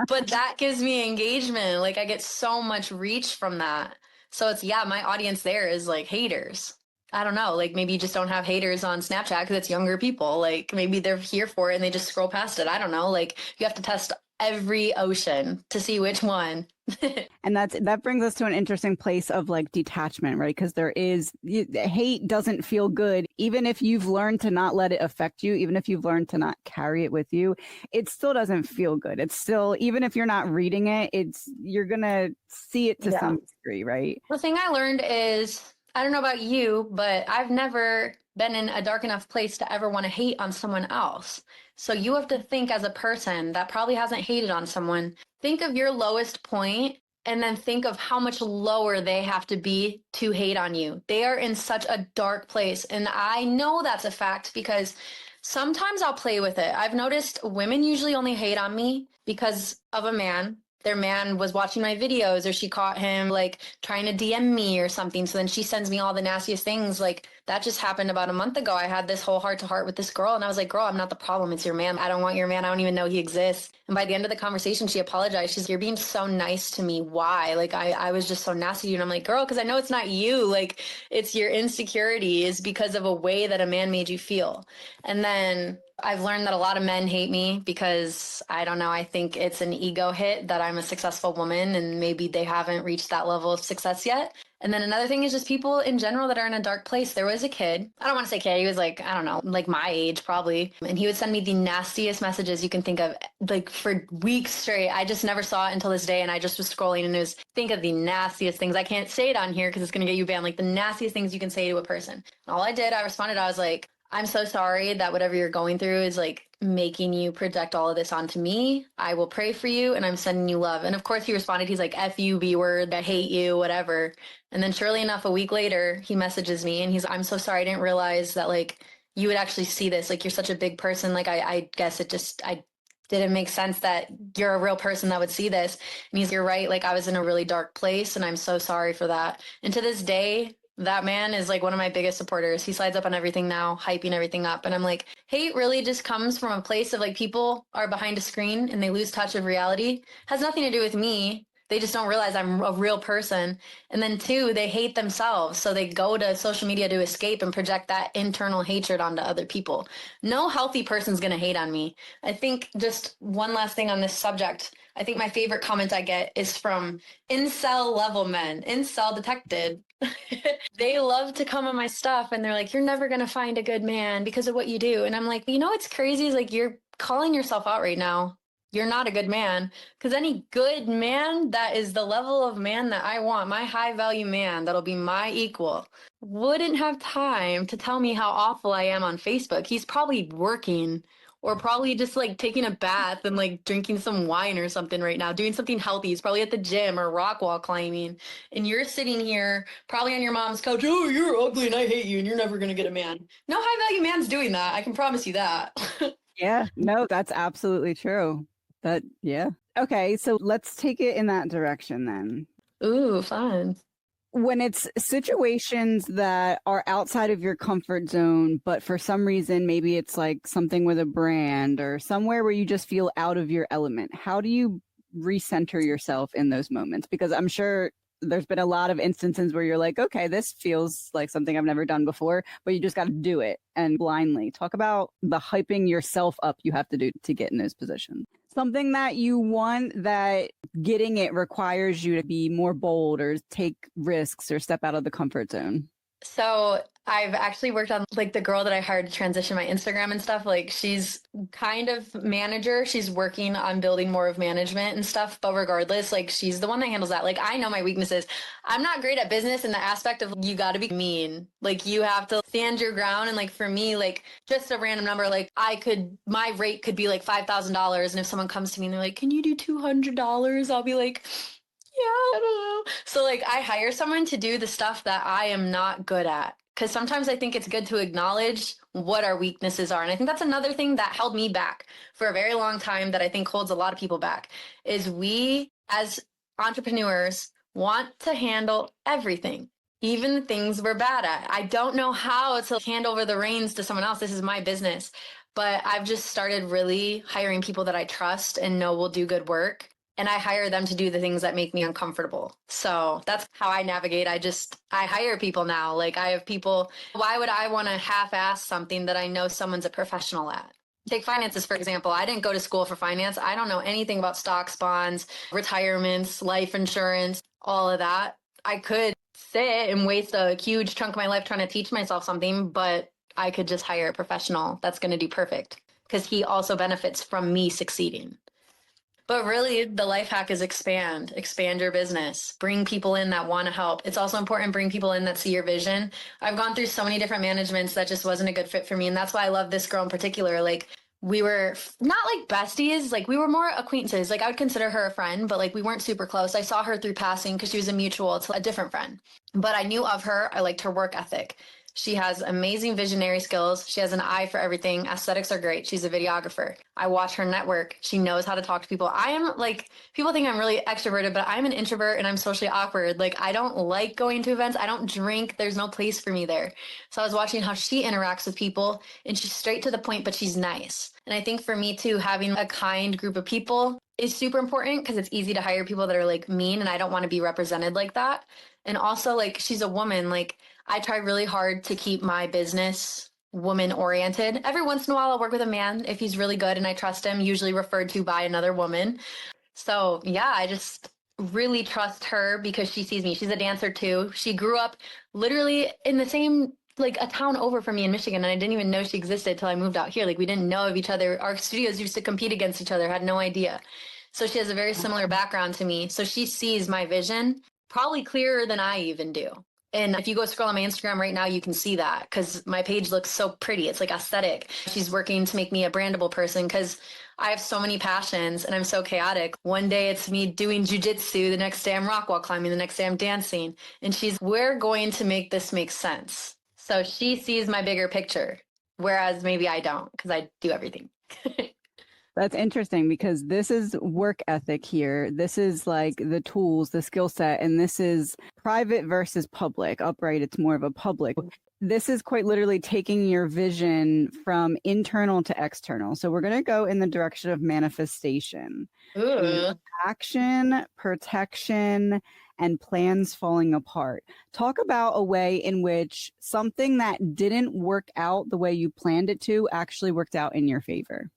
But that gives me engagement. Like, I get so much reach from that. So it's, yeah, my audience there is like haters. I don't know. Like, maybe you just don't have haters on Snapchat because it's younger people. Like, maybe they're here for it and they just scroll past it. I don't know. Like, you have to test every ocean to see which one. And that brings us to an interesting place of like detachment, right? Because hate doesn't feel good. Even if you've learned to not let it affect you, even if you've learned to not carry it with you, it still doesn't feel good. It's still, even if you're not reading it, you're going to see it to some degree, right? The thing I learned is, I don't know about you, but I've never been in a dark enough place to ever want to hate on someone else. So you have to think, as a person that probably hasn't hated on someone, think of your lowest point and then think of how much lower they have to be to hate on you. They are in such a dark place. And I know that's a fact because sometimes I'll play with it. I've noticed women usually only hate on me because of a man. Their man was watching my videos, or she caught him like trying to DM me or something. So then she sends me all the nastiest things. Like, that just happened about a month ago. I had this whole heart to heart with this girl, and I was like, girl, I'm not the problem. It's your man. I don't want your man. I don't even know he exists. And by the end of the conversation, she apologized. She's, you're being so nice to me. Why? Like, I was just so nasty to you. And I'm like, girl, because I know it's not you. Like, it's your insecurity is because of a way that a man made you feel. And then I've learned that a lot of men hate me because, I don't know, I think it's an ego hit that I'm a successful woman and maybe they haven't reached that level of success yet. And then another thing is just people in general that are in a dark place. There was a kid, I don't want to say kid, he was like, I don't know, like my age probably. And he would send me the nastiest messages you can think of, like for weeks straight. I just never saw it until this day. And I just was scrolling and it was, think of the nastiest things. I can't say it on here because it's going to get you banned. Like the nastiest things you can say to a person. And all I did, I responded, I was like, I'm so sorry that whatever you're going through is like making you project all of this onto me. I will pray for you and I'm sending you love. And of course he responded, he's like, F you, B word, I hate you, whatever. And then surely enough, a week later, he messages me and he's, I'm so sorry. I didn't realize that like you would actually see this. Like, you're such a big person. Like, I guess I didn't make sense that you're a real person that would see this. And he's, you're right. Like, I was in a really dark place and I'm so sorry for that. And to this day, that man is like one of my biggest supporters. He slides up on everything now, hyping everything up. And I'm like, hate really just comes from a place of like, people are behind a screen and they lose touch of reality. Has nothing to do with me. They just don't realize I'm a real person. And then two, they hate themselves. So they go to social media to escape and project that internal hatred onto other people. No healthy person's going to hate on me. I think just one last thing on this subject. I think my favorite comment I get is from incel level men, incel detected. They love to come on my stuff and they're like, you're never going to find a good man because of what you do. And I'm like, you know what's crazy is like, you're calling yourself out right now. You're not a good man, because any good man that is the level of man that I want, my high value man that'll be my equal, wouldn't have time to tell me how awful I am on Facebook. He's probably working or probably just like taking a bath and like drinking some wine or something right now, doing something healthy. He's probably at the gym or rock wall climbing. And you're sitting here probably on your mom's couch. Oh, you're ugly and I hate you and you're never going to get a man. No high value man's doing that. I can promise you that. Yeah, no, that's absolutely true. Yeah. Okay, so let's take it in that direction then. Ooh, fun. When it's situations that are outside of your comfort zone, but for some reason, maybe it's like something with a brand or somewhere where you just feel out of your element, how do you recenter yourself in those moments? Because I'm sure there's been a lot of instances where you're like, okay, this feels like something I've never done before, but you just got to do it and blindly. Talk about the hyping yourself up you have to do to get in those positions. Something that you want that getting it requires you to be more bold or take risks or step out of the comfort zone. So I've actually worked on like the girl that I hired to transition my Instagram and stuff. Like she's kind of manager. She's working on building more of management and stuff. But regardless, like she's the one that handles that. Like I know my weaknesses. I'm not great at business in the aspect of you got to be mean. Like you have to stand your ground. And like for me, like just a random number, like my rate could be like $5,000. And if someone comes to me and they're like, can you do $200? I'll be like, yeah, I don't know. So like I hire someone to do the stuff that I am not good at. Because sometimes I think it's good to acknowledge what our weaknesses are. And I think that's another thing that held me back for a very long time that I think holds a lot of people back is we as entrepreneurs want to handle everything, even the things we're bad at. I don't know how to hand over the reins to someone else. This is my business. But I've just started really hiring people that I trust and know will do good work. And I hire them to do the things that make me uncomfortable. So that's how I navigate. I hire people now. Like I have people, why would I want to half-ass something that I know someone's a professional at? Take finances, for example. I didn't go to school for finance. I don't know anything about stocks, bonds, retirements, life insurance, all of that. I could sit and waste a huge chunk of my life trying to teach myself something, but I could just hire a professional that's going to do perfect because he also benefits from me succeeding. But really, the life hack is expand your business, bring people in that want to help. It's also important, bring people in that see your vision. I've gone through so many different managements that just wasn't a good fit for me. And that's why I love this girl in particular. Like we were not like besties, like we were more acquaintances. Like I would consider her a friend, but like we weren't super close. I saw her through passing because she was a mutual to a different friend. But I knew of her. I liked her work ethic. She has amazing visionary skills. She has an eye for everything. Aesthetics are great. She's a videographer. I watch her network. She knows how to talk to people. I am like, people think I'm really extroverted, but I'm an introvert and I'm socially awkward. Like, I don't like going to events. I don't drink. There's no place for me there. So I was watching how she interacts with people and she's straight to the point, but she's nice. And I think for me too, having a kind group of people is super important because it's easy to hire people that are like mean and I don't want to be represented like that. And also like, she's a woman, like, I try really hard to keep my business woman oriented. Every once in a while, I'll work with a man if he's really good and I trust him, usually referred to by another woman. So yeah, I just really trust her because she sees me. She's a dancer too. She grew up literally in the same, like a town over from me in Michigan. And I didn't even know she existed till I moved out here. Like we didn't know of each other. Our studios used to compete against each other, had no idea. So she has a very similar background to me. So she sees my vision probably clearer than I even do. And if you go scroll on my Instagram right now, you can see that because my page looks so pretty. It's like aesthetic. She's working to make me a brandable person because I have so many passions and I'm so chaotic. One day it's me doing jujitsu. The next day I'm rock wall climbing. The next day I'm dancing. And we're going to make this make sense. So she sees my bigger picture, whereas maybe I don't because I do everything. That's interesting because this is work ethic here. This is like the tools, the skill set, and this is private versus public. Upright, it's more of a public. This is quite literally taking your vision from internal to external. So we're going to go in the direction of manifestation. Ooh. Action, protection, and plans falling apart. Talk about a way in which something that didn't work out the way you planned it to actually worked out in your favor.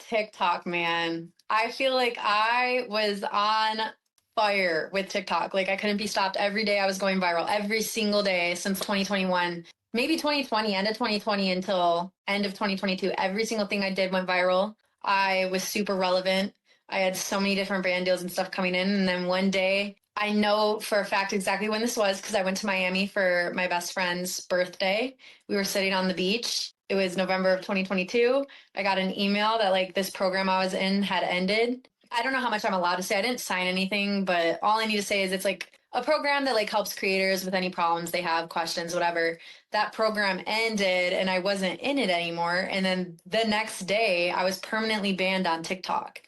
TikTok, man. I feel like I was on fire with TikTok. Like I couldn't be stopped. Every day I was going viral every single day since 2021, maybe 2020, end of 2020 until end of 2022. Every single thing I did went viral. I was super relevant. I had so many different brand deals and stuff coming in. And then one day, I know for a fact exactly when this was because I went to Miami for my best friend's birthday. We were sitting on the beach. It was November of 2022. I got an email that like this program I was in had ended. I don't know how much I'm allowed to say. I didn't sign anything, but all I need to say is it's like a program that like helps creators with any problems they have, questions, whatever. That program ended and I wasn't in it anymore. And then the next day I was permanently banned on TikTok.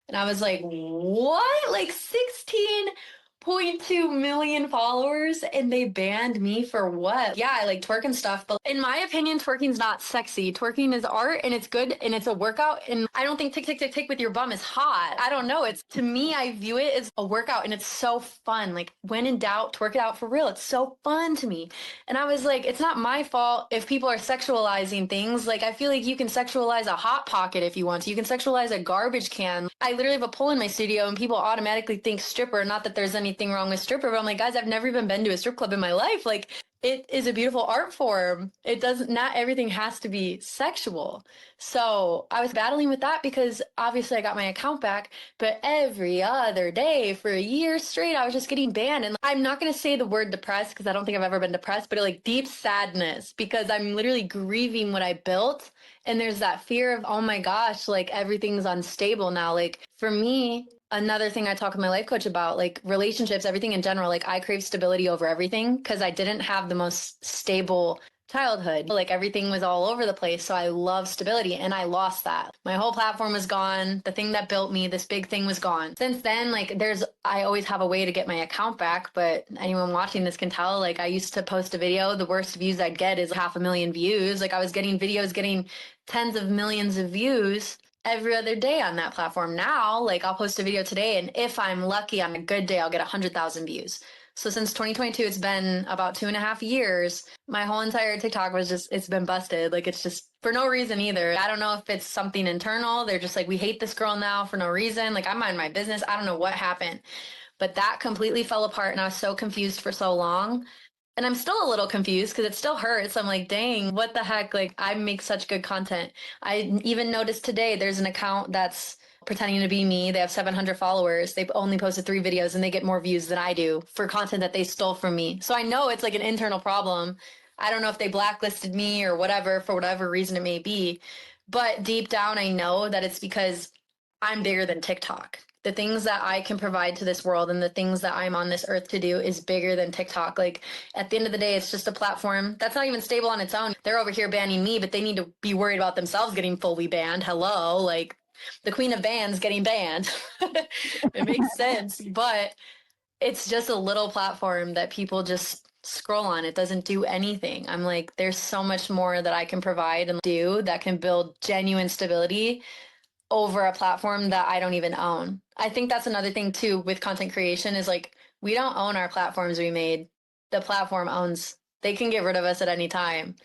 And I was like, what? Like 16.2 million followers and they banned me for what? Yeah, I like twerk and stuff, but in my opinion, twerking's not sexy. Twerking is art and it's good and it's a workout. And I don't think tick, tick, tick, tick with your bum is hot. I don't know. It's to me, I view it as a workout and it's so fun. Like when in doubt, twerk it out for real. It's so fun to me. And I was like, it's not my fault if people are sexualizing things. Like I feel like you can sexualize a hot pocket if you want to. You can sexualize a garbage can. I literally have a pole in my studio and people automatically think stripper. Not that there's anything wrong with stripper, but I'm like, guys, I've never even been to a strip club in my life. Like it is a beautiful art form. It doesn't, not everything has to be sexual. So I was battling with that because obviously I got my account back, but every other day for a year straight, I was just getting banned. And I'm not going to say the word depressed because I don't think I've ever been depressed, but like deep sadness because I'm literally grieving what I built. And there's that fear of, oh my gosh, like everything's unstable now. Like for me, another thing I talk with my life coach about, like relationships, everything in general, like I crave stability over everything because I didn't have the most stable childhood. Like everything was all over the place. So I love stability and I lost that. My whole platform was gone. The thing that built me, this big thing was gone. Since then, like I always have a way to get my account back, but anyone watching this can tell, like I used to post a video, the worst views I'd get is 500,000 views. Like I was getting videos getting tens of millions of views every other day on that platform. Now, like I'll post a video today and if I'm lucky on a good day, I'll get 100,000 views. So since 2022, it's been about 2.5 years. My whole entire TikTok was just, it's been busted. Like it's just for no reason either. I don't know if it's something internal. They're just like, we hate this girl now for no reason. Like I mind my business. I don't know what happened, but that completely fell apart. And I was so confused for so long. And I'm still a little confused because it still hurts. I'm like, dang, what the heck? Like, I make such good content. I even noticed today there's an account that's pretending to be me. They have 700 followers. They've only posted 3 videos and they get more views than I do for content that they stole from me. So I know it's like an internal problem. I don't know if they blacklisted me or whatever, for whatever reason it may be. But deep down, I know that it's because I'm bigger than TikTok. The things that I can provide to this world and the things that I'm on this earth to do is bigger than TikTok. Like at the end of the day, it's just a platform that's not even stable on its own. They're over here banning me, but they need to be worried about themselves getting fully banned. Hello, like the queen of bans getting banned. It makes sense, but it's just a little platform that people just scroll on. It doesn't do anything. I'm like, there's so much more that I can provide and do that can build genuine stability over a platform that I don't even own. I think that's another thing too with content creation is like we don't own our platforms we made. The platform owns. They can get rid of us at any time.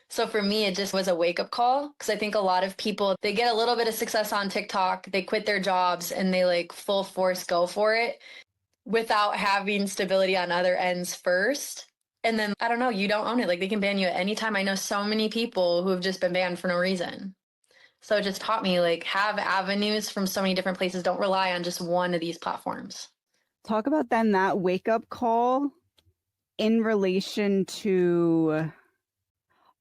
So for me, it just was a wake-up call because I think a lot of people, they get a little bit of success on TikTok, they quit their jobs and they like full force go for it without having stability on other ends first. And then I don't know, you don't own it. Like they can ban you at any time. I know so many people who have just been banned for no reason. So it just taught me like have avenues from so many different places. Don't rely on just one of these platforms. Talk about then that wake up call in relation to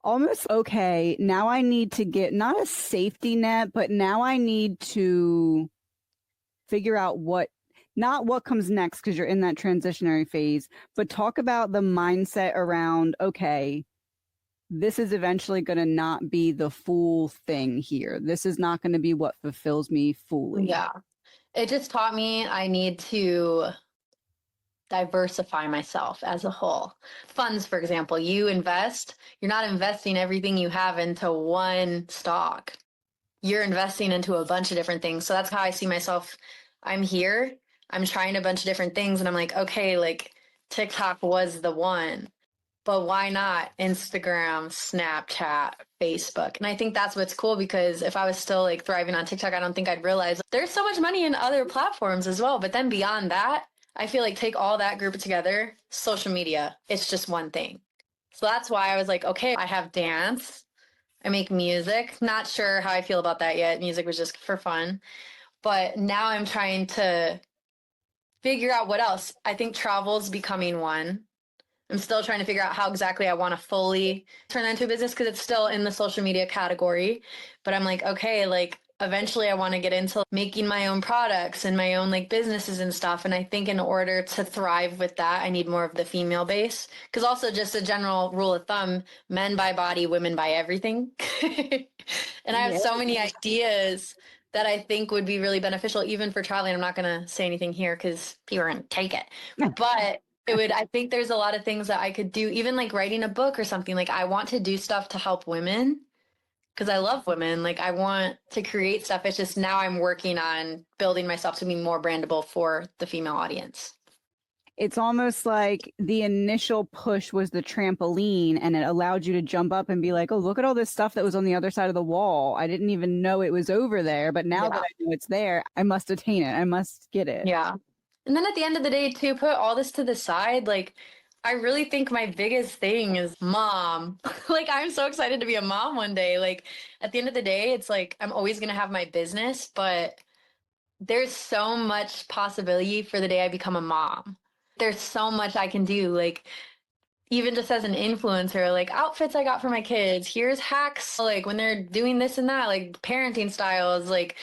almost, okay, now I need to get not a safety net, but now I need to figure out not what comes next because you're in that transitionary phase, but talk about the mindset around, okay, this is eventually going to not be the full thing here. This is not going to be what fulfills me fully. Yeah. It just taught me I need to diversify myself as a whole. Funds, for example, you invest, you're not investing everything you have into one stock. You're investing into a bunch of different things. So that's how I see myself. I'm here, I'm trying a bunch of different things, and I'm like, okay, like TikTok was the one. But why not Instagram, Snapchat, Facebook? And I think that's what's cool because if I was still like thriving on TikTok, I don't think I'd realize there's so much money in other platforms as well. But then beyond that, I feel like take all that group together, social media, it's just one thing. So that's why I was like, okay, I have dance, I make music. Not sure how I feel about that yet. Music was just for fun. But now I'm trying to figure out what else. I think travel's becoming one. I'm still trying to figure out how exactly I want to fully turn that into a business because it's still in the social media category. But I'm like, okay, like eventually I want to get into making my own products and my own like businesses and stuff. And I think in order to thrive with that, I need more of the female base. Because also just a general rule of thumb, men buy body, women buy everything. And I have so many ideas that I think would be really beneficial even for traveling. I'm not going to say anything here because people are going to take it. But I think there's a lot of things that I could do, even like writing a book or something. Like I want to do stuff to help women because I love women. Like I want to create stuff. It's just now I'm working on building myself to be more brandable for the female audience. It's almost like the initial push was the trampoline and it allowed you to jump up and be like, oh, look at all this stuff that was on the other side of the wall. I didn't even know it was over there. But now that I know it's there, I must attain it. I must get it. Yeah. And then at the end of the day, too, put all this to the side. Like, I really think my biggest thing is mom. Like, I'm so excited to be a mom one day. Like, at the end of the day, it's like I'm always going to have my business, but there's so much possibility for the day I become a mom. There's so much I can do. Like, even just as an influencer, like outfits I got for my kids, here's hacks, like when they're doing this and that, like parenting styles, like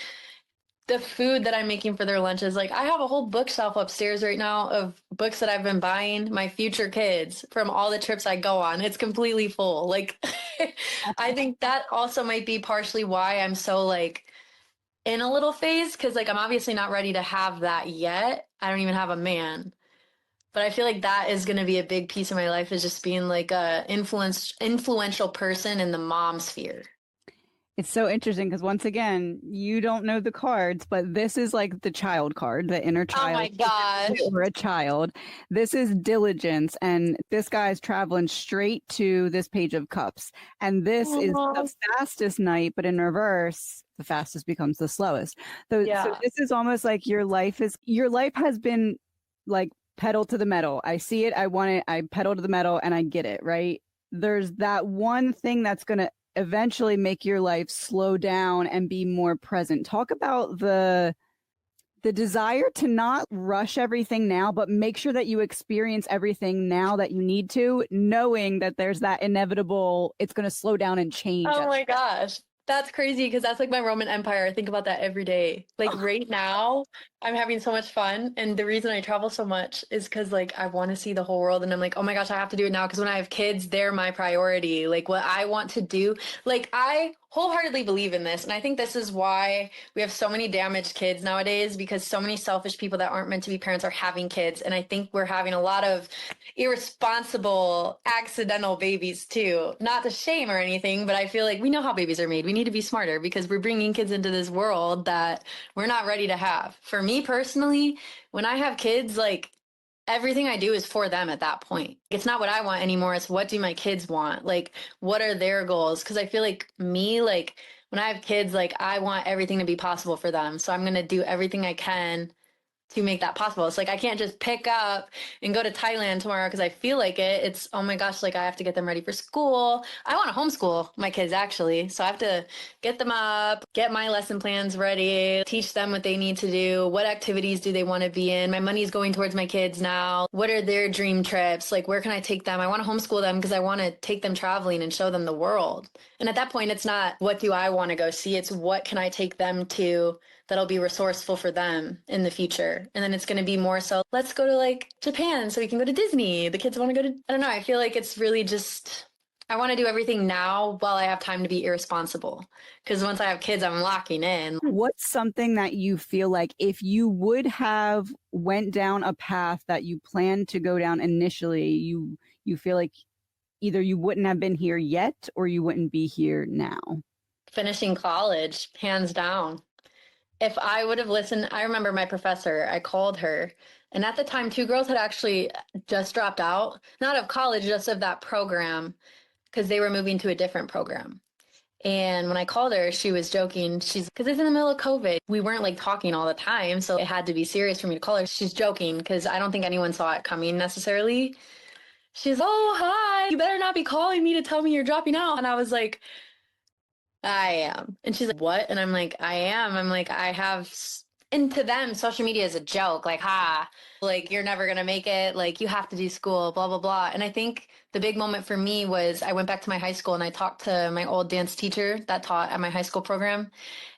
the food that I'm making for their lunches. Like I have a whole bookshelf upstairs right now of books that I've been buying my future kids from all the trips I go on. It's completely full. Like I think that also might be partially why I'm so like in a little phase, because like I'm obviously not ready to have that yet. I don't even have a man. But I feel like that is going to be a big piece of my life, is just being like a influential person in the mom sphere. It's so interesting because once again, you don't know the cards, but this is like the child card, the inner Oh child. my gosh. Or a child. This is diligence. And this guy's traveling straight to this page of cups. And this is the fastest knight, but in reverse, the fastest becomes the slowest. So this is almost like your life has been like pedal to the metal. I see it, I want it, I pedal to the metal and I get it, right? There's that one thing that's going to eventually make your life slow down and be more present. Talk about the desire to not rush everything now, but make sure that you experience everything now that you need to, knowing that there's that inevitable, it's going to slow down and change. Oh my gosh. That's crazy, because that's like my Roman Empire. I think about that every day. Like right now, I'm having so much fun. And the reason I travel so much is because like I want to see the whole world. And I'm like, oh my gosh, I have to do it now. Because when I have kids, they're my priority. Like what I want to do. Like I wholeheartedly believe in this. And I think this is why we have so many damaged kids nowadays, because so many selfish people that aren't meant to be parents are having kids. And I think we're having a lot of irresponsible, accidental babies too. Not to shame or anything, but I feel like we know how babies are made. We need to be smarter because we're bringing kids into this world that we're not ready to have. For me personally, when I have kids, like everything I do is for them at that point. It's not what I want anymore. It's what do my kids want? Like, what are their goals? Because I feel like me, like when I have kids, like I want everything to be possible for them. So I'm going to do everything I can to make that possible. It's like I can't just pick up and go to Thailand tomorrow because I feel like it. It's, oh my gosh, like I have to get them ready for school. I want to homeschool my kids actually. So I have to get them up, get my lesson plans ready, teach them what they need to do. What activities do they want to be in? My money's going towards my kids now. What are their dream trips? Like, where can I take them? I want to homeschool them because I want to take them traveling and show them the world. And at that point, it's not what do I want to go see? It's what can I take them to that'll be resourceful for them in the future. And then it's going to be more so, let's go to like Japan so we can go to Disney. The kids want to go to, I don't know. I feel like it's really just, I want to do everything now while I have time to be irresponsible. Because once I have kids, I'm locking in. What's something that you feel like if you would have went down a path that you planned to go down initially, you feel like either you wouldn't have been here yet or you wouldn't be here now? Finishing college, hands down. If I would have listened, I remember my professor, I called her. And at the time, two girls had actually just dropped out, not of college, just of that program, because they were moving to a different program. And when I called her, she was joking. She's, because it's in the middle of COVID. We weren't like talking all the time. So it had to be serious for me to call her. She's joking because I don't think anyone saw it coming necessarily. She's, oh, hi, you better not be calling me to tell me you're dropping out. And I was like, I am. And she's like, what? And I'm like, I am. I'm like, and to them, social media is a joke. Like, like, you're never going to make it. Like, you have to do school, blah, blah, blah. And I think the big moment for me was I went back to my high school and I talked to my old dance teacher that taught at my high school program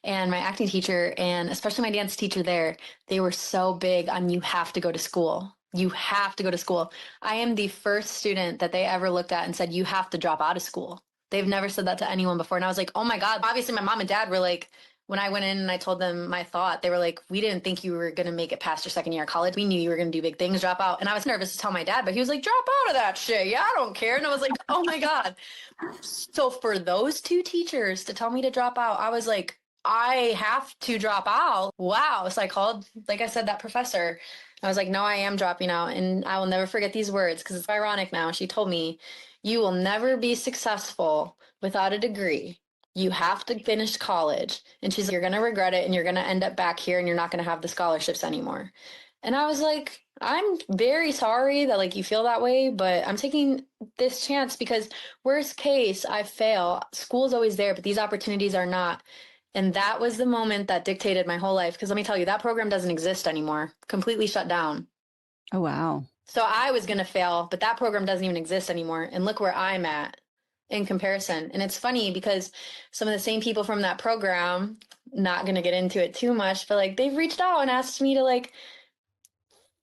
and my acting teacher, and especially my dance teacher there. They were so big on you have to go to school. You have to go to school. I am the first student that they ever looked at and said, you have to drop out of school. They've never said that to anyone before. And I was like, oh my God. Obviously, my mom and dad were like, when I went in and I told them my thought, they were like, we didn't think you were going to make it past your second year of college. We knew you were going to do big things, drop out. And I was nervous to tell my dad, but he was like, drop out of that shit. Yeah, I don't care. And I was like, oh my God. So for those two teachers to tell me to drop out, I was like, I have to drop out. Wow. So I called, like I said, that professor. I was like, no, I am dropping out. And I will never forget these words because it's ironic now. She told me, you will never be successful without a degree. You have to finish college. And she's like, you're going to regret it and you're going to end up back here and you're not going to have the scholarships anymore. And I was like, I'm very sorry that like you feel that way, but I'm taking this chance because worst case, I fail. School's always there, but these opportunities are not. And that was the moment that dictated my whole life. Because let me tell you, that program doesn't exist anymore, completely shut down. Oh, wow. So I was going to fail, but that program doesn't even exist anymore. And look where I'm at in comparison. And it's funny because some of the same people from that program, not going to get into it too much, but like they've reached out and asked me to like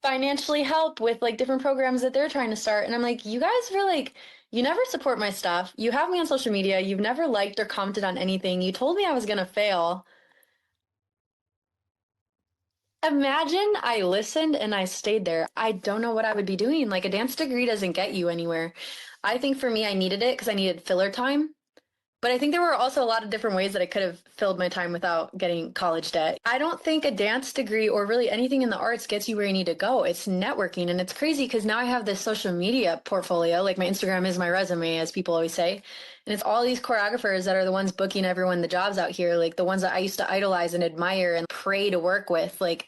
financially help with like different programs that they're trying to start. And I'm like, you guys are like, you never support my stuff. You have me on social media. You've never liked or commented on anything. You told me I was going to fail. Imagine I listened and I stayed there. I don't know what I would be doing. Like a dance degree doesn't get you anywhere. I think for me, I needed it because I needed filler time. But I think there were also a lot of different ways that I could have filled my time without getting college debt. I don't think a dance degree or really anything in the arts gets you where you need to go. It's networking. And it's crazy because now I have this social media portfolio. Like my Instagram is my resume, as people always say. And it's all these choreographers that are the ones booking everyone the jobs out here. Like the ones that I used to idolize and admire and pray to work with. Like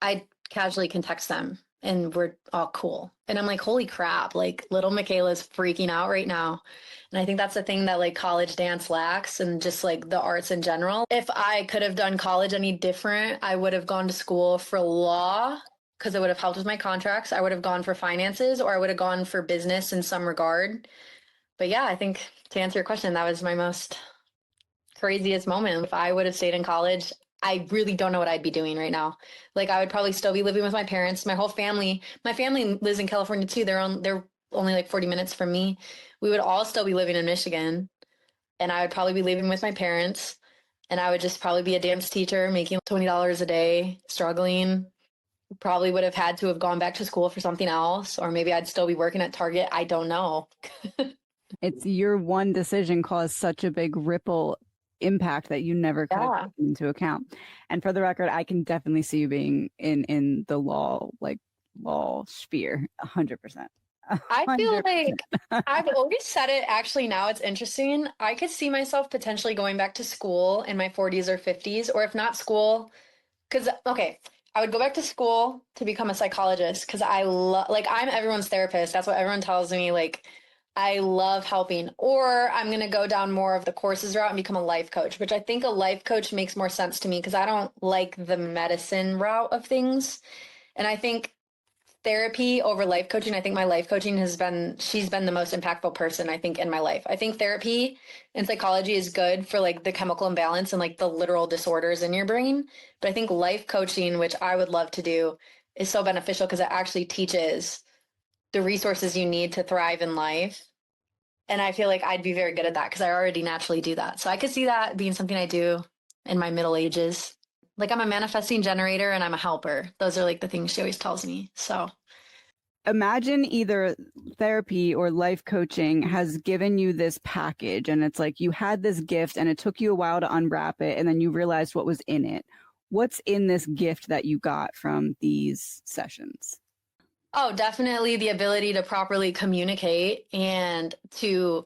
I casually can text them and we're all cool. And I'm like, holy crap, like little Mikaila's freaking out right now. And I think that's the thing that like college dance lacks and just like the arts in general. If I could have done college any different, I would have gone to school for law because it would have helped with my contracts. I would have gone for finances or I would have gone for business in some regard. But yeah, I think to answer your question, that was my most craziest moment. If I would have stayed in college, I really don't know what I'd be doing right now. Like I would probably still be living with my parents. My family lives in California too. They're only like 40 minutes from me. We would all still be living in Michigan. And I would probably be living with my parents. And I would just probably be a dance teacher making $20 a day, struggling. Probably would have had to have gone back to school for something else. Or maybe I'd still be working at Target. I don't know. It's your one decision caused such a big ripple impact that you never could have taken into account. And for the record, I can definitely see you being in the law sphere 100%. I feel like I've always said it. Actually, now it's interesting. I could see myself potentially going back to school in my 40s or 50s, or if not school, because, okay, I would go back to school to become a psychologist because I love, like, I'm everyone's therapist. That's what everyone tells me. Like, I love helping. Or I'm going to go down more of the courses route and become a life coach, which I think a life coach makes more sense to me because I don't like the medicine route of things. And I think therapy over life coaching. I think my life coaching she's been the most impactful person I think in my life. I think therapy and psychology is good for like the chemical imbalance and like the literal disorders in your brain. But I think life coaching, which I would love to do, is so beneficial because it actually teaches the resources you need to thrive in life. And I feel like I'd be very good at that because I already naturally do that. So I could see that being something I do in my middle ages. Like I'm a manifesting generator and I'm a helper. Those are like the things she always tells me. So imagine either therapy or life coaching has given you this package and it's like you had this gift and it took you a while to unwrap it and then you realized what was in it. What's in this gift that you got from these sessions? Oh, definitely the ability to properly communicate and to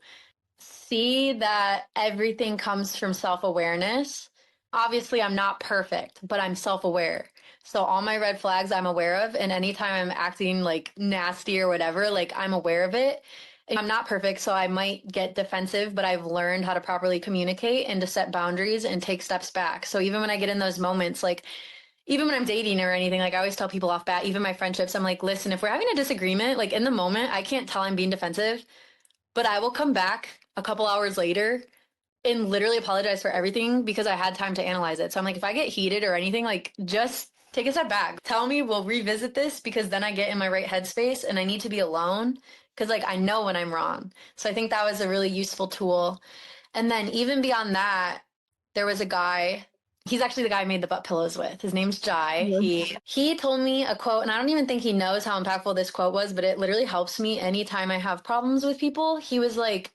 see that everything comes from self-awareness. Obviously, I'm not perfect, but I'm self-aware. So all my red flags I'm aware of, and anytime I'm acting like nasty or whatever, like I'm aware of it. And I'm not perfect, so I might get defensive, but I've learned how to properly communicate and to set boundaries and take steps back. So even when I get in those moments, like even when I'm dating or anything, like I always tell people off bat, even my friendships, I'm like, listen, if we're having a disagreement, like in the moment, I can't tell I'm being defensive, but I will come back a couple hours later and literally apologize for everything because I had time to analyze it. So I'm like, if I get heated or anything, like just take a step back. Tell me we'll revisit this because then I get in my right headspace and I need to be alone because like I know when I'm wrong. So I think that was a really useful tool. And then even beyond that, there was a guy. He's actually the guy I made the butt pillows with. His name's Jai. He told me a quote, and I don't even think he knows how impactful this quote was, but it literally helps me anytime I have problems with people. He was like,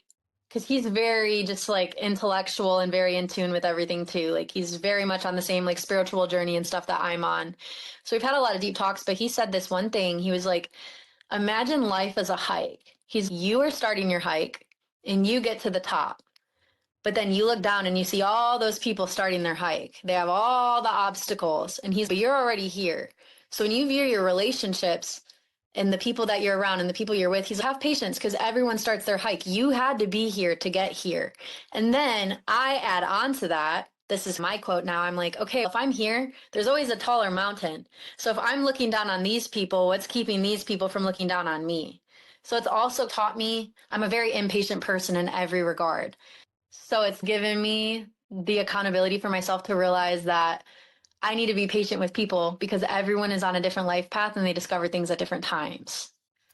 because he's very just like intellectual and very in tune with everything too. Like he's very much on the same like spiritual journey and stuff that I'm on. So we've had a lot of deep talks, but he said this one thing. He was like, imagine life as a hike. You are starting your hike and you get to the top. But then you look down and you see all those people starting their hike. They have all the obstacles. And but you're already here. So when you view your relationships and the people that you're around and the people you're with, he's like, have patience because everyone starts their hike. You had to be here to get here. And then I add on to that. This is my quote now. I'm like, okay, if I'm here, there's always a taller mountain. So if I'm looking down on these people, what's keeping these people from looking down on me? So it's also taught me I'm a very impatient person in every regard. So it's given me the accountability for myself to realize that I need to be patient with people because everyone is on a different life path and they discover things at different times.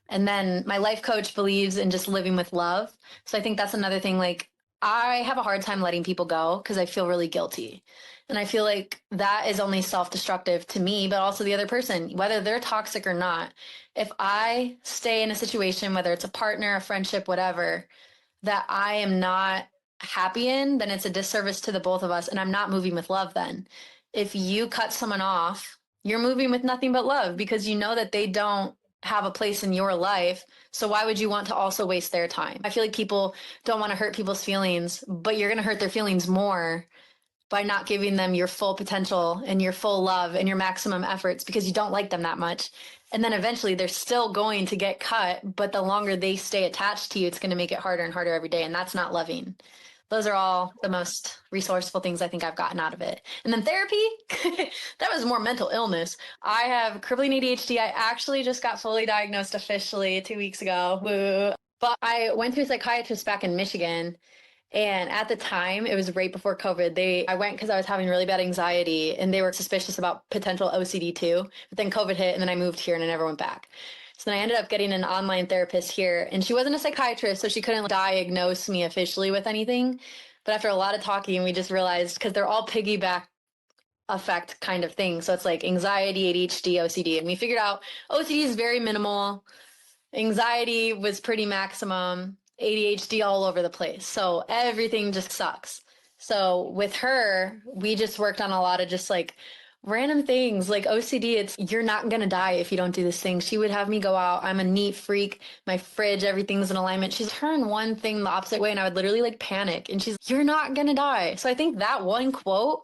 And then my life coach believes in just living with love. So I think that's another thing. Like, I have a hard time letting people go because I feel really guilty. And I feel like that is only self-destructive to me, but also the other person, whether they're toxic or not. If I stay in a situation, whether it's a partner, a friendship, whatever, that I am not happy in, then it's a disservice to the both of us. And I'm not moving with love then. If you cut someone off, you're moving with nothing but love because you know that they don't have a place in your life. So why would you want to also waste their time? I feel like people don't want to hurt people's feelings, but you're going to hurt their feelings more by not giving them your full potential and your full love and your maximum efforts because you don't like them that much. And then eventually they're still going to get cut, but the longer they stay attached to you, it's going to make it harder and harder every day. And that's not loving. Those are all the most resourceful things I think I've gotten out of it. And then therapy, that was more mental illness. I have crippling ADHD. I actually just got fully diagnosed officially 2 weeks ago. Woo. But I went to a psychiatrist back in Michigan. And at the time, it was right before COVID. I went because I was having really bad anxiety and they were suspicious about potential OCD too. But then COVID hit and then I moved here and I never went back. So then I ended up getting an online therapist here and she wasn't a psychiatrist, so she couldn't diagnose me officially with anything. But after a lot of talking, we just realized because they're all piggyback effect kind of thing. So it's like anxiety, ADHD, OCD. And we figured out OCD is very minimal. Anxiety was pretty maximum. ADHD all over the place. So everything just sucks. So with her, we just worked on a lot of just like random things like OCD. It's you're not going to die if you don't do this thing. She would have me go out. I'm a neat freak. My fridge, everything's in alignment. She's turned one thing the opposite way and I would literally like panic. And she's, you're not going to die. So I think that one quote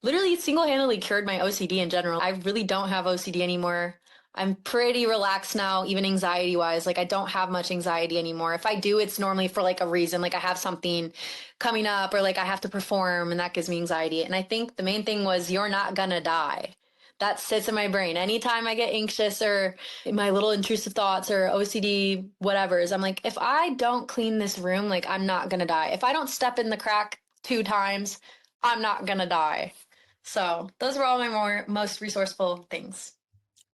literally single-handedly cured my OCD in general. I really don't have OCD anymore. I'm pretty relaxed now, even anxiety-wise. Like, I don't have much anxiety anymore. If I do, it's normally for, like, a reason. Like, I have something coming up or, like, I have to perform, and that gives me anxiety. And I think the main thing was you're not gonna die. That sits in my brain. Anytime I get anxious or my little intrusive thoughts or OCD whatevers, I'm like, if I don't clean this room, like, I'm not gonna die. If I don't step in the crack 2 times, I'm not gonna die. So those were all my most resourceful things.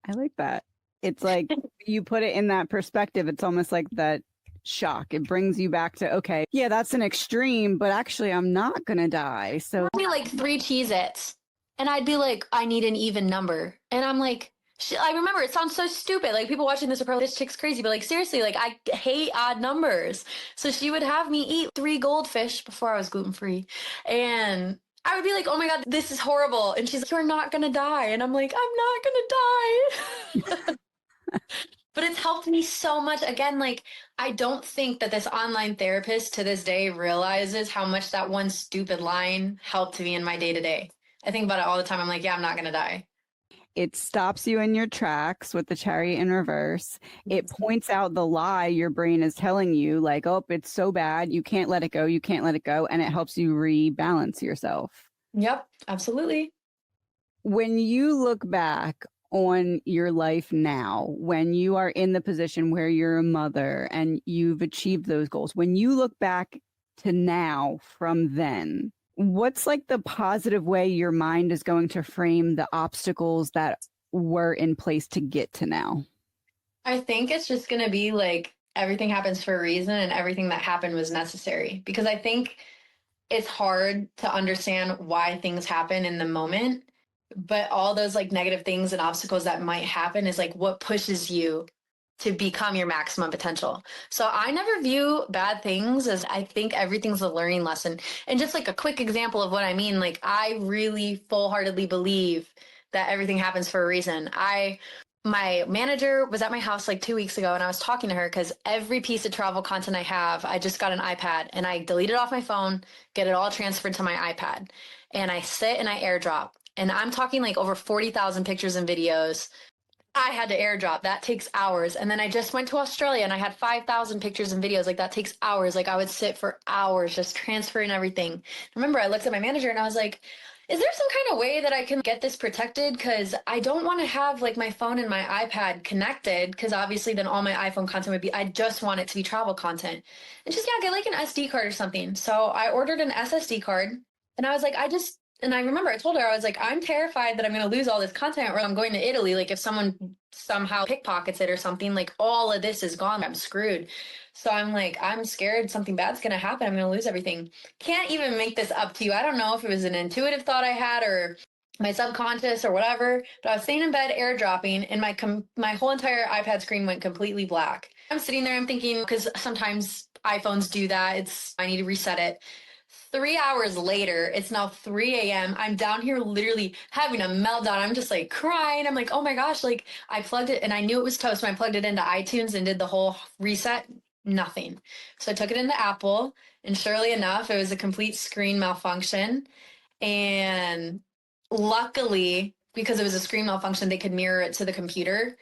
I like that. It's like you put it in that perspective. It's almost like that shock. It brings you back to, okay, yeah, that's an extreme, but actually I'm not going to die. So I'd be like 3 Cheez-Its and I'd be like, I need an even number. And I'm like, I remember it sounds so stupid. Like people watching this are probably, this chick's crazy, but like seriously, like I hate odd numbers. So she would have me eat 3 goldfish before I was gluten-free. And I would be like, oh my God, this is horrible. And she's like, you're not going to die. And I'm like, I'm not going to die. But it's helped me so much. Again, like, I don't think that this online therapist to this day realizes how much that one stupid line helped me in my day-to-day. I think about it all the time. I'm like, yeah, I'm not going to die. It stops you in your tracks with the chariot in reverse. It points out the lie your brain is telling you, like, oh, it's so bad. You can't let it go. You can't let it go. And it helps you rebalance yourself. Yep, absolutely. When you look back on your life now, when you are in the position where you're a mother and you've achieved those goals, when you look back to now from then, what's like the positive way your mind is going to frame the obstacles that were in place to get to now? I think it's just going to be like everything happens for a reason and everything that happened was necessary. Because I think it's hard to understand why things happen in the moment, but all those like negative things and obstacles that might happen is like what pushes you to become your maximum potential. So I never view bad things as, I think everything's a learning lesson. And just like a quick example of what I mean, like I really full-heartedly believe that everything happens for a reason. My manager was at my house like 2 weeks ago and I was talking to her because every piece of travel content I have, I just got an iPad and I delete it off my phone, get it all transferred to my iPad. And I sit and I airdrop. And I'm talking like over 40,000 pictures and videos I had to airdrop. That takes hours. And then I just went to Australia and I had 5,000 pictures and videos. Like that takes hours. Like I would sit for hours just transferring everything. Remember, I looked at my manager and I was like, is there some kind of way that I can get this protected? Because I don't want to have like my phone and my iPad connected, because obviously then all my iPhone content would be, I just want it to be travel content. And she's, yeah, get like an SD card or something. So I ordered an SSD card and I was like, and I remember I told her, I was like, I'm terrified that I'm going to lose all this content, or I'm going to Italy. Like if someone somehow pickpockets it or something, like all of this is gone. I'm screwed. So I'm like, I'm scared something bad's going to happen. I'm going to lose everything. Can't even make this up to you. I don't know if it was an intuitive thought I had or my subconscious or whatever, but I was sitting in bed airdropping and my whole entire iPad screen went completely black. I'm sitting there, I'm thinking, because sometimes iPhones do that. I need to reset it. 3 hours later, it's now 3 a.m. I'm down here literally having a meltdown. I'm just like crying. I'm like, oh my gosh, like I plugged it and I knew it was toast when I plugged it into iTunes and did the whole reset. Nothing. So I took it into Apple, and surely enough, it was a complete screen malfunction. And luckily, because it was a screen malfunction, they could mirror it to the computer.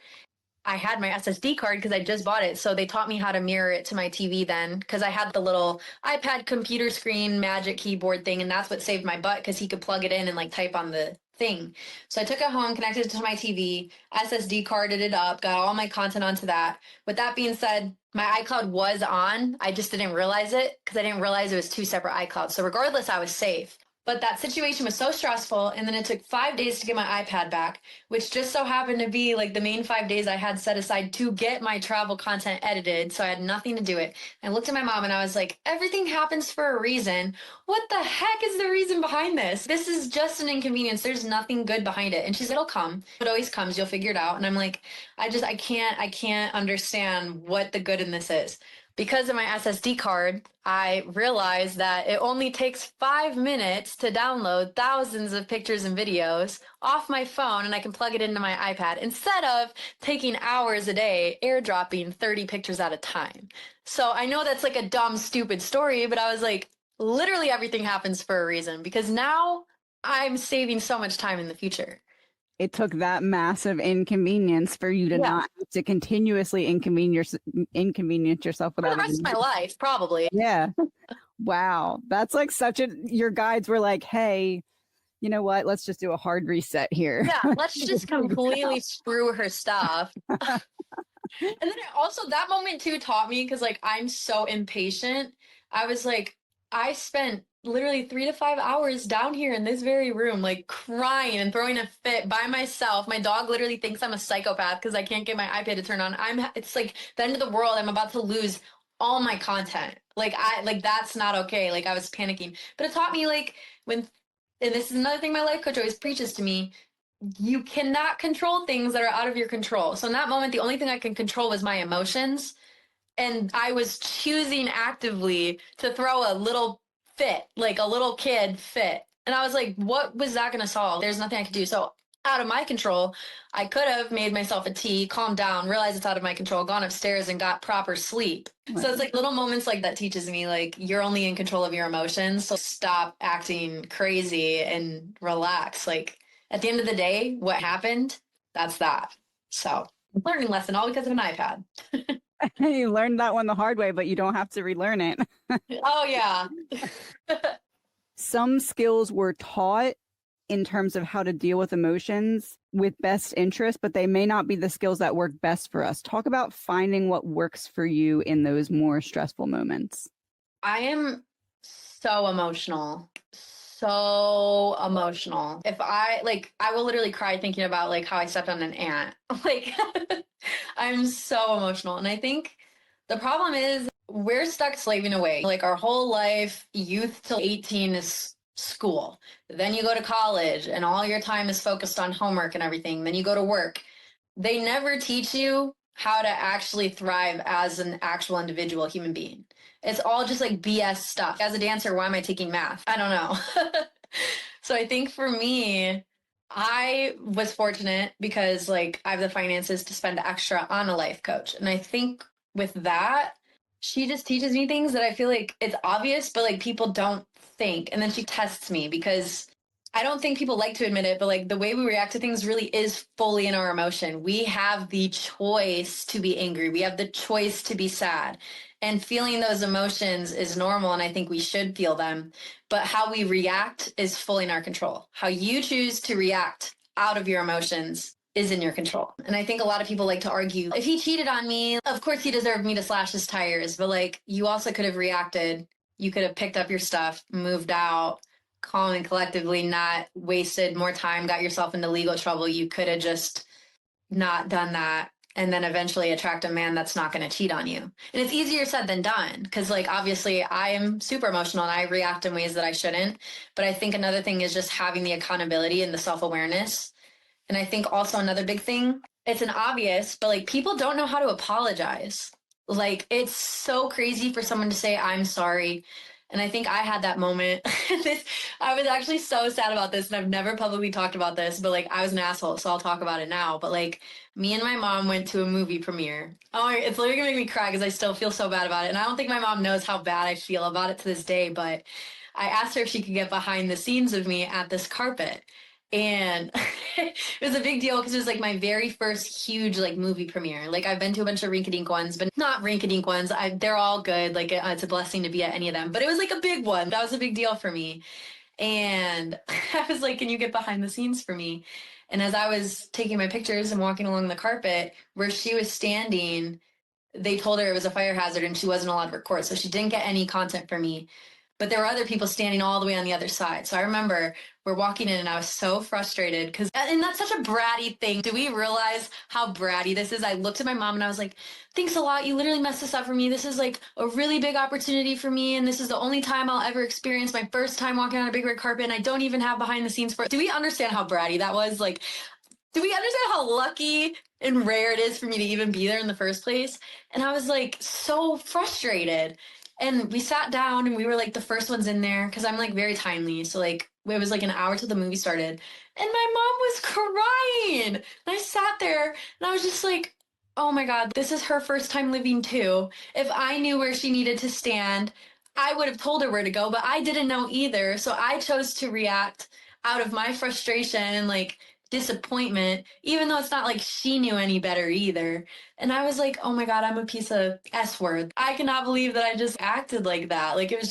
I had my SSD card because I just bought it. So they taught me how to mirror it to my TV then, because I had the little iPad computer screen magic keyboard thing. And that's what saved my butt, because he could plug it in and like type on the thing. So I took it home, connected it to my TV, SSD carded it up, got all my content onto that. With that being said, my iCloud was on. I just didn't realize it because I didn't realize it was two separate iClouds. So regardless, I was safe. But that situation was so stressful. And then it took 5 days to get my iPad back, which just so happened to be like the main 5 days I had set aside to get my travel content edited. So I had nothing to do it. I looked at my mom and I was like, everything happens for a reason. What the heck is the reason behind this? This is just an inconvenience. There's nothing good behind it. And she said, it'll come. It always comes. You'll figure it out. And I'm like, I can't understand what the good in this is. Because of my SSD card, I realized that it only takes 5 minutes to download thousands of pictures and videos off my phone, and I can plug it into my iPad instead of taking hours a day airdropping 30 pictures at a time. So I know that's like a dumb, stupid story, but I was like, literally everything happens for a reason, because now I'm saving so much time in the future. It took that massive inconvenience for you to not have to continuously inconvenience yourself For the rest of my life, probably. Yeah. Wow. That's like your guides were like, hey, you know what? Let's just do a hard reset here. Yeah, let's just completely screw her stuff. And then that moment too taught me, because like I'm so impatient. I was like, I spent literally 3 to 5 hours down here in this very room, like crying and throwing a fit by myself. My dog literally thinks I'm a psychopath because I can't get my iPad to turn on. It's like the end of the world. I'm about to lose all my content. Like that's not okay. Like I was panicking. But it taught me and this is another thing my life coach always preaches to me, you cannot control things that are out of your control. So in that moment, the only thing I can control was my emotions. And I was choosing actively to throw a little fit, like a little kid fit. And I was like, what was that going to solve? There's nothing I could do. So out of my control, I could have made myself a tea, calmed down, realized it's out of my control, gone upstairs and got proper sleep. Right. So it's like little moments like that teaches me, like, you're only in control of your emotions. So stop acting crazy and relax. Like at the end of the day, what happened, that's that. So learning lesson all because of an iPad. You learned that one the hard way, but you don't have to relearn it. Oh, yeah. Some skills were taught in terms of how to deal with emotions with best interest, but they may not be the skills that work best for us. Talk about finding what works for you in those more stressful moments. I am so emotional. So emotional. If I will literally cry thinking about like how I stepped on an ant. Like I'm so emotional. And I think the problem is we're stuck slaving away. Like our whole life, youth till 18 is school. Then you go to college and all your time is focused on homework and everything. Then you go to work. They never teach you how to actually thrive as an actual individual human being. It's all just like BS stuff. As a dancer, why am I taking math? I don't know. So I think for me, I was fortunate because like I have the finances to spend extra on a life coach. And I think with that, she just teaches me things that I feel like it's obvious, but like people don't think. And then she tests me because I don't think people like to admit it, but like the way we react to things really is fully in our emotion. We have the choice to be angry. We have the choice to be sad. And feeling those emotions is normal, and I think we should feel them. But how we react is fully in our control. How you choose to react out of your emotions is in your control. And I think a lot of people like to argue, if he cheated on me, of course he deserved me to slash his tires. But like, you also could have reacted. You could have picked up your stuff, moved out, calm and collectively, not wasted more time, got yourself into legal trouble. You could have just not done that, and then eventually attract a man that's not going to cheat on you. And it's easier said than done, because like obviously I am super emotional and I react in ways that I shouldn't. But I think another thing is just having the accountability and the self-awareness. And I think also another big thing, it's an obvious, but like people don't know how to apologize. Like it's so crazy for someone to say, I'm sorry. And I think I had that moment. I was actually so sad about this, and I've never publicly talked about this, but like I was an asshole, so I'll talk about it now. But like me and my mom went to a movie premiere. Oh, it's literally gonna make me cry because I still feel so bad about it. And I don't think my mom knows how bad I feel about it to this day, but I asked her if she could get behind the scenes of me at this carpet. And it was a big deal because it was like my very first huge like movie premiere. Like I've been to a bunch of rinky-dink ones, but not rinky-dink ones. They're all good. Like it's a blessing to be at any of them. But it was like a big one. That was a big deal for me. And I was like, can you get behind the scenes for me? And as I was taking my pictures and walking along the carpet where she was standing, they told her it was a fire hazard and she wasn't allowed to record. So she didn't get any content from me. But there were other people standing all the way on the other side. So I remember we're walking in and I was so frustrated because, and that's such a bratty thing. Do we realize how bratty this is? I looked at my mom and I was like, thanks a lot. You literally messed this up for me. This is like a really big opportunity for me. And this is the only time I'll ever experience my first time walking on a big red carpet. And I don't even have behind the scenes for it. Do we understand how bratty that was? Like, do we understand how lucky and rare it is for me to even be there in the first place? And I was like so frustrated. And we sat down and we were like the first ones in there because I'm like very timely. So like it was like an hour till the movie started. And my mom was crying. And I sat there and I was just like, oh my God, this is her first time living too. If I knew where she needed to stand, I would have told her where to go, but I didn't know either. So I chose to react out of my frustration and like disappointment, even though it's not like she knew any better either. And I was like, oh my God, I'm a piece of S word. I cannot believe that I just acted like that. Like it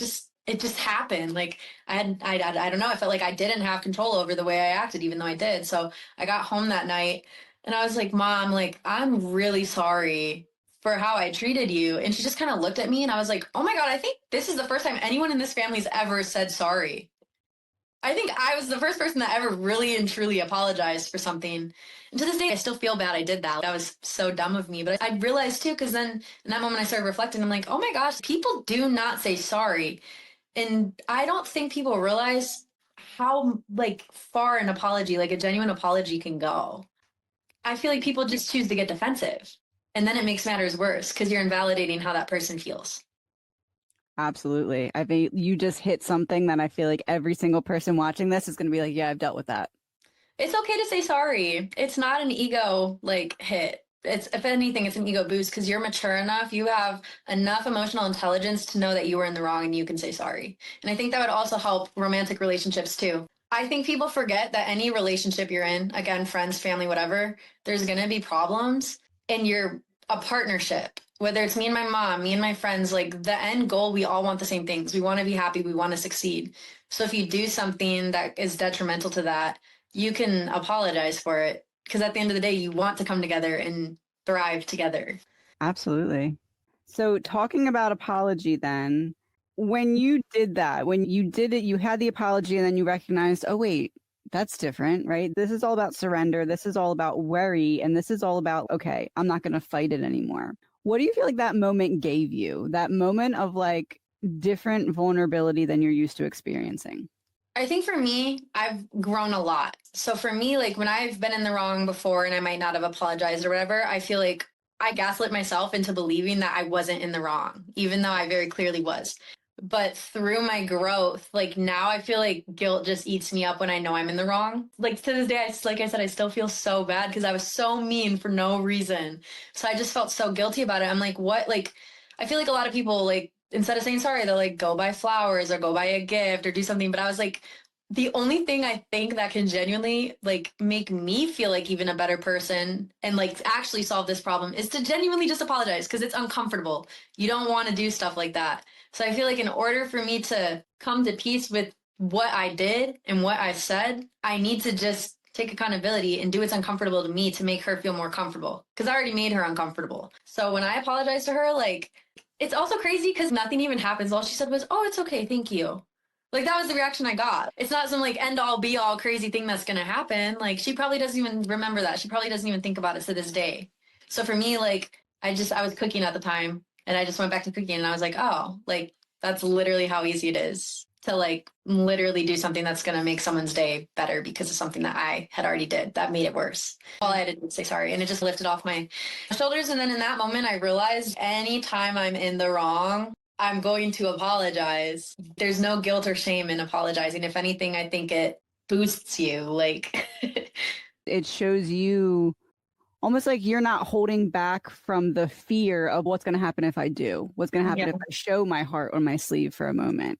just happened. Like I don't know. I felt like I didn't have control over the way I acted, even though I did. So I got home that night and I was like, Mom, like, I'm really sorry for how I treated you. And she just kind of looked at me and I was like, oh my God, I think this is the first time anyone in this family's ever said sorry. I think I was the first person that ever really and truly apologized for something. And to this day, I still feel bad I did that. That was so dumb of me. But I realized too, because then in that moment I started reflecting, I'm like, oh my gosh, people do not say sorry. And I don't think people realize how like far an apology, like a genuine apology can go. I feel like people just choose to get defensive. And then it makes matters worse because you're invalidating how that person feels. Absolutely. I think you just hit something that I feel like every single person watching this is going to be like, yeah, I've dealt with that. It's okay to say sorry. It's not an ego like hit. It's, if anything, it's an ego boost because you're mature enough. You have enough emotional intelligence to know that you were in the wrong and you can say sorry. And I think that would also help romantic relationships too. I think people forget that any relationship you're in, again, friends, family, whatever, there's going to be problems and you're a partnership. Whether it's me and my mom, me and my friends, like the end goal, we all want the same things. We want to be happy. We want to succeed. So if you do something that is detrimental to that, you can apologize for it. Because at the end of the day, you want to come together and thrive together. Absolutely. So talking about apology then, when you did that, when you did it, you had the apology and then you recognized, oh, wait, that's different, right? This is all about surrender. This is all about worry. And this is all about, okay, I'm not going to fight it anymore. What do you feel like that moment gave you? That moment of like different vulnerability than you're used to experiencing? I think for me, I've grown a lot. So for me, like when I've been in the wrong before and I might not have apologized or whatever, I feel like I gaslit myself into believing that I wasn't in the wrong, even though I very clearly was. But through my growth, like now I feel like guilt just eats me up when I know I'm in the wrong. Like to this day, like I said, I still feel so bad because I was so mean for no reason. So I just felt so guilty about it. I'm like, what? Like, I feel like a lot of people, like, instead of saying sorry, they'll like go buy flowers or go buy a gift or do something. But I was like, The only thing I think that can genuinely like make me feel like even a better person and like actually solve this problem is to genuinely just apologize because it's uncomfortable. You don't want to do stuff like that. So I feel like in order for me to come to peace with what I did and what I said, I need to just take accountability and do what's uncomfortable to me to make her feel more comfortable because I already made her uncomfortable. So when I apologize to her, like it's also crazy because nothing even happens. All she said was, "Oh, it's okay. Thank you." Like that was the reaction I got. It's not some like end all be all crazy thing that's gonna happen. Like she probably doesn't even remember that. She probably doesn't even think about it to this day. So for me, like I was cooking at the time and I just went back to cooking and I was like, oh, like that's literally how easy it is to like literally do something that's gonna make someone's day better because of something that I had already did that made it worse. All I had to do was say sorry and it just lifted off my shoulders. And then in that moment I realized anytime I'm in the wrong, I'm going to apologize. There's no guilt or shame in apologizing. If anything, I think it boosts you. Like, It shows you almost like you're not holding back from the fear of what's going to happen if I do, what's going to happen yeah. if I show my heart on my sleeve for a moment.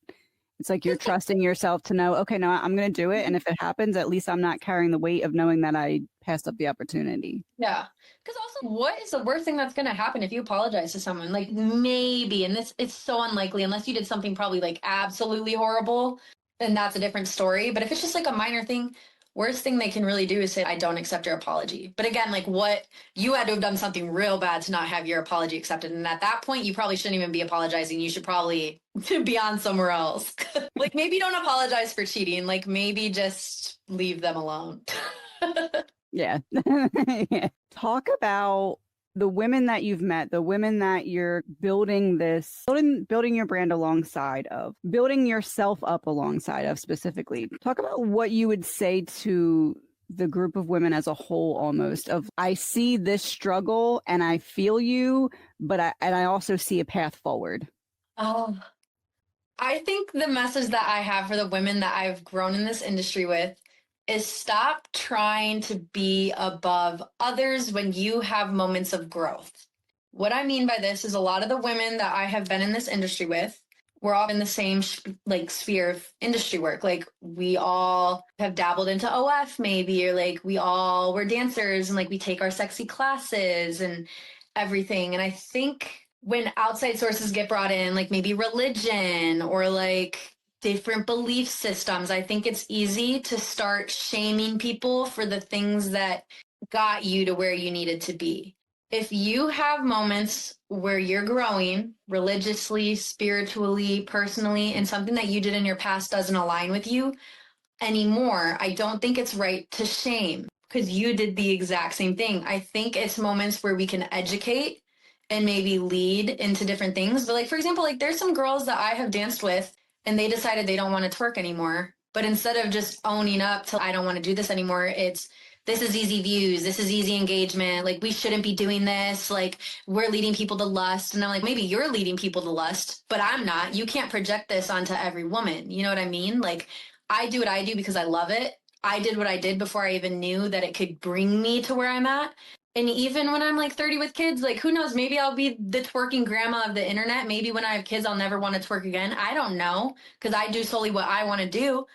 It's like you're trusting yourself to know, okay, no, I'm going to do it. And if it happens, at least I'm not carrying the weight of knowing that I passed up the opportunity. Yeah. Because also, what is the worst thing that's going to happen if you apologize to someone? Like, maybe, and this it's so unlikely unless you did something probably like absolutely horrible, then that's a different story. But if it's just like a minor thing, worst thing they can really do is say, I don't accept your apology. But again, like what you had to have done something real bad to not have your apology accepted. And at that point, you probably shouldn't even be apologizing. You should probably be on somewhere else. Like maybe don't apologize for cheating. Like maybe just leave them alone. Yeah. Yeah. Talk about the women that you've met, the women that you're building your brand alongside of, building yourself up alongside of specifically. Talk about what you would say to the group of women as a whole almost of I see this struggle and I feel you, but I also see a path forward. Oh, I think the message that I have for the women that I've grown in this industry with is stop trying to be above others when you have moments of growth. What I mean by this is a lot of the women that I have been in this industry with, we're all in the same like sphere of industry work. Like we all have dabbled into OF maybe, or like we all were dancers and like we take our sexy classes and everything. And I think when outside sources get brought in, like maybe religion or like different belief systems, I think it's easy to start shaming people for the things that got you to where you needed to be. If you have moments where you're growing religiously, spiritually, personally, and something that you did in your past doesn't align with you anymore, I don't think it's right to shame because you did the exact same thing. I think it's moments where we can educate and maybe lead into different things. But like, for example, like there's some girls that I have danced with and they decided they don't want to twerk anymore. But instead of just owning up to, I don't want to do this anymore, it's, this is easy views. This is easy engagement. Like, we shouldn't be doing this. Like, we're leading people to lust. And I'm like, maybe you're leading people to lust, but I'm not. You can't project this onto every woman. You know what I mean? Like, I do what I do because I love it. I did what I did before I even knew that it could bring me to where I'm at. And even when I'm like 30 with kids, like who knows, maybe I'll be the twerking grandma of the internet. Maybe when I have kids, I'll never want to twerk again. I don't know because I do solely what I want to do.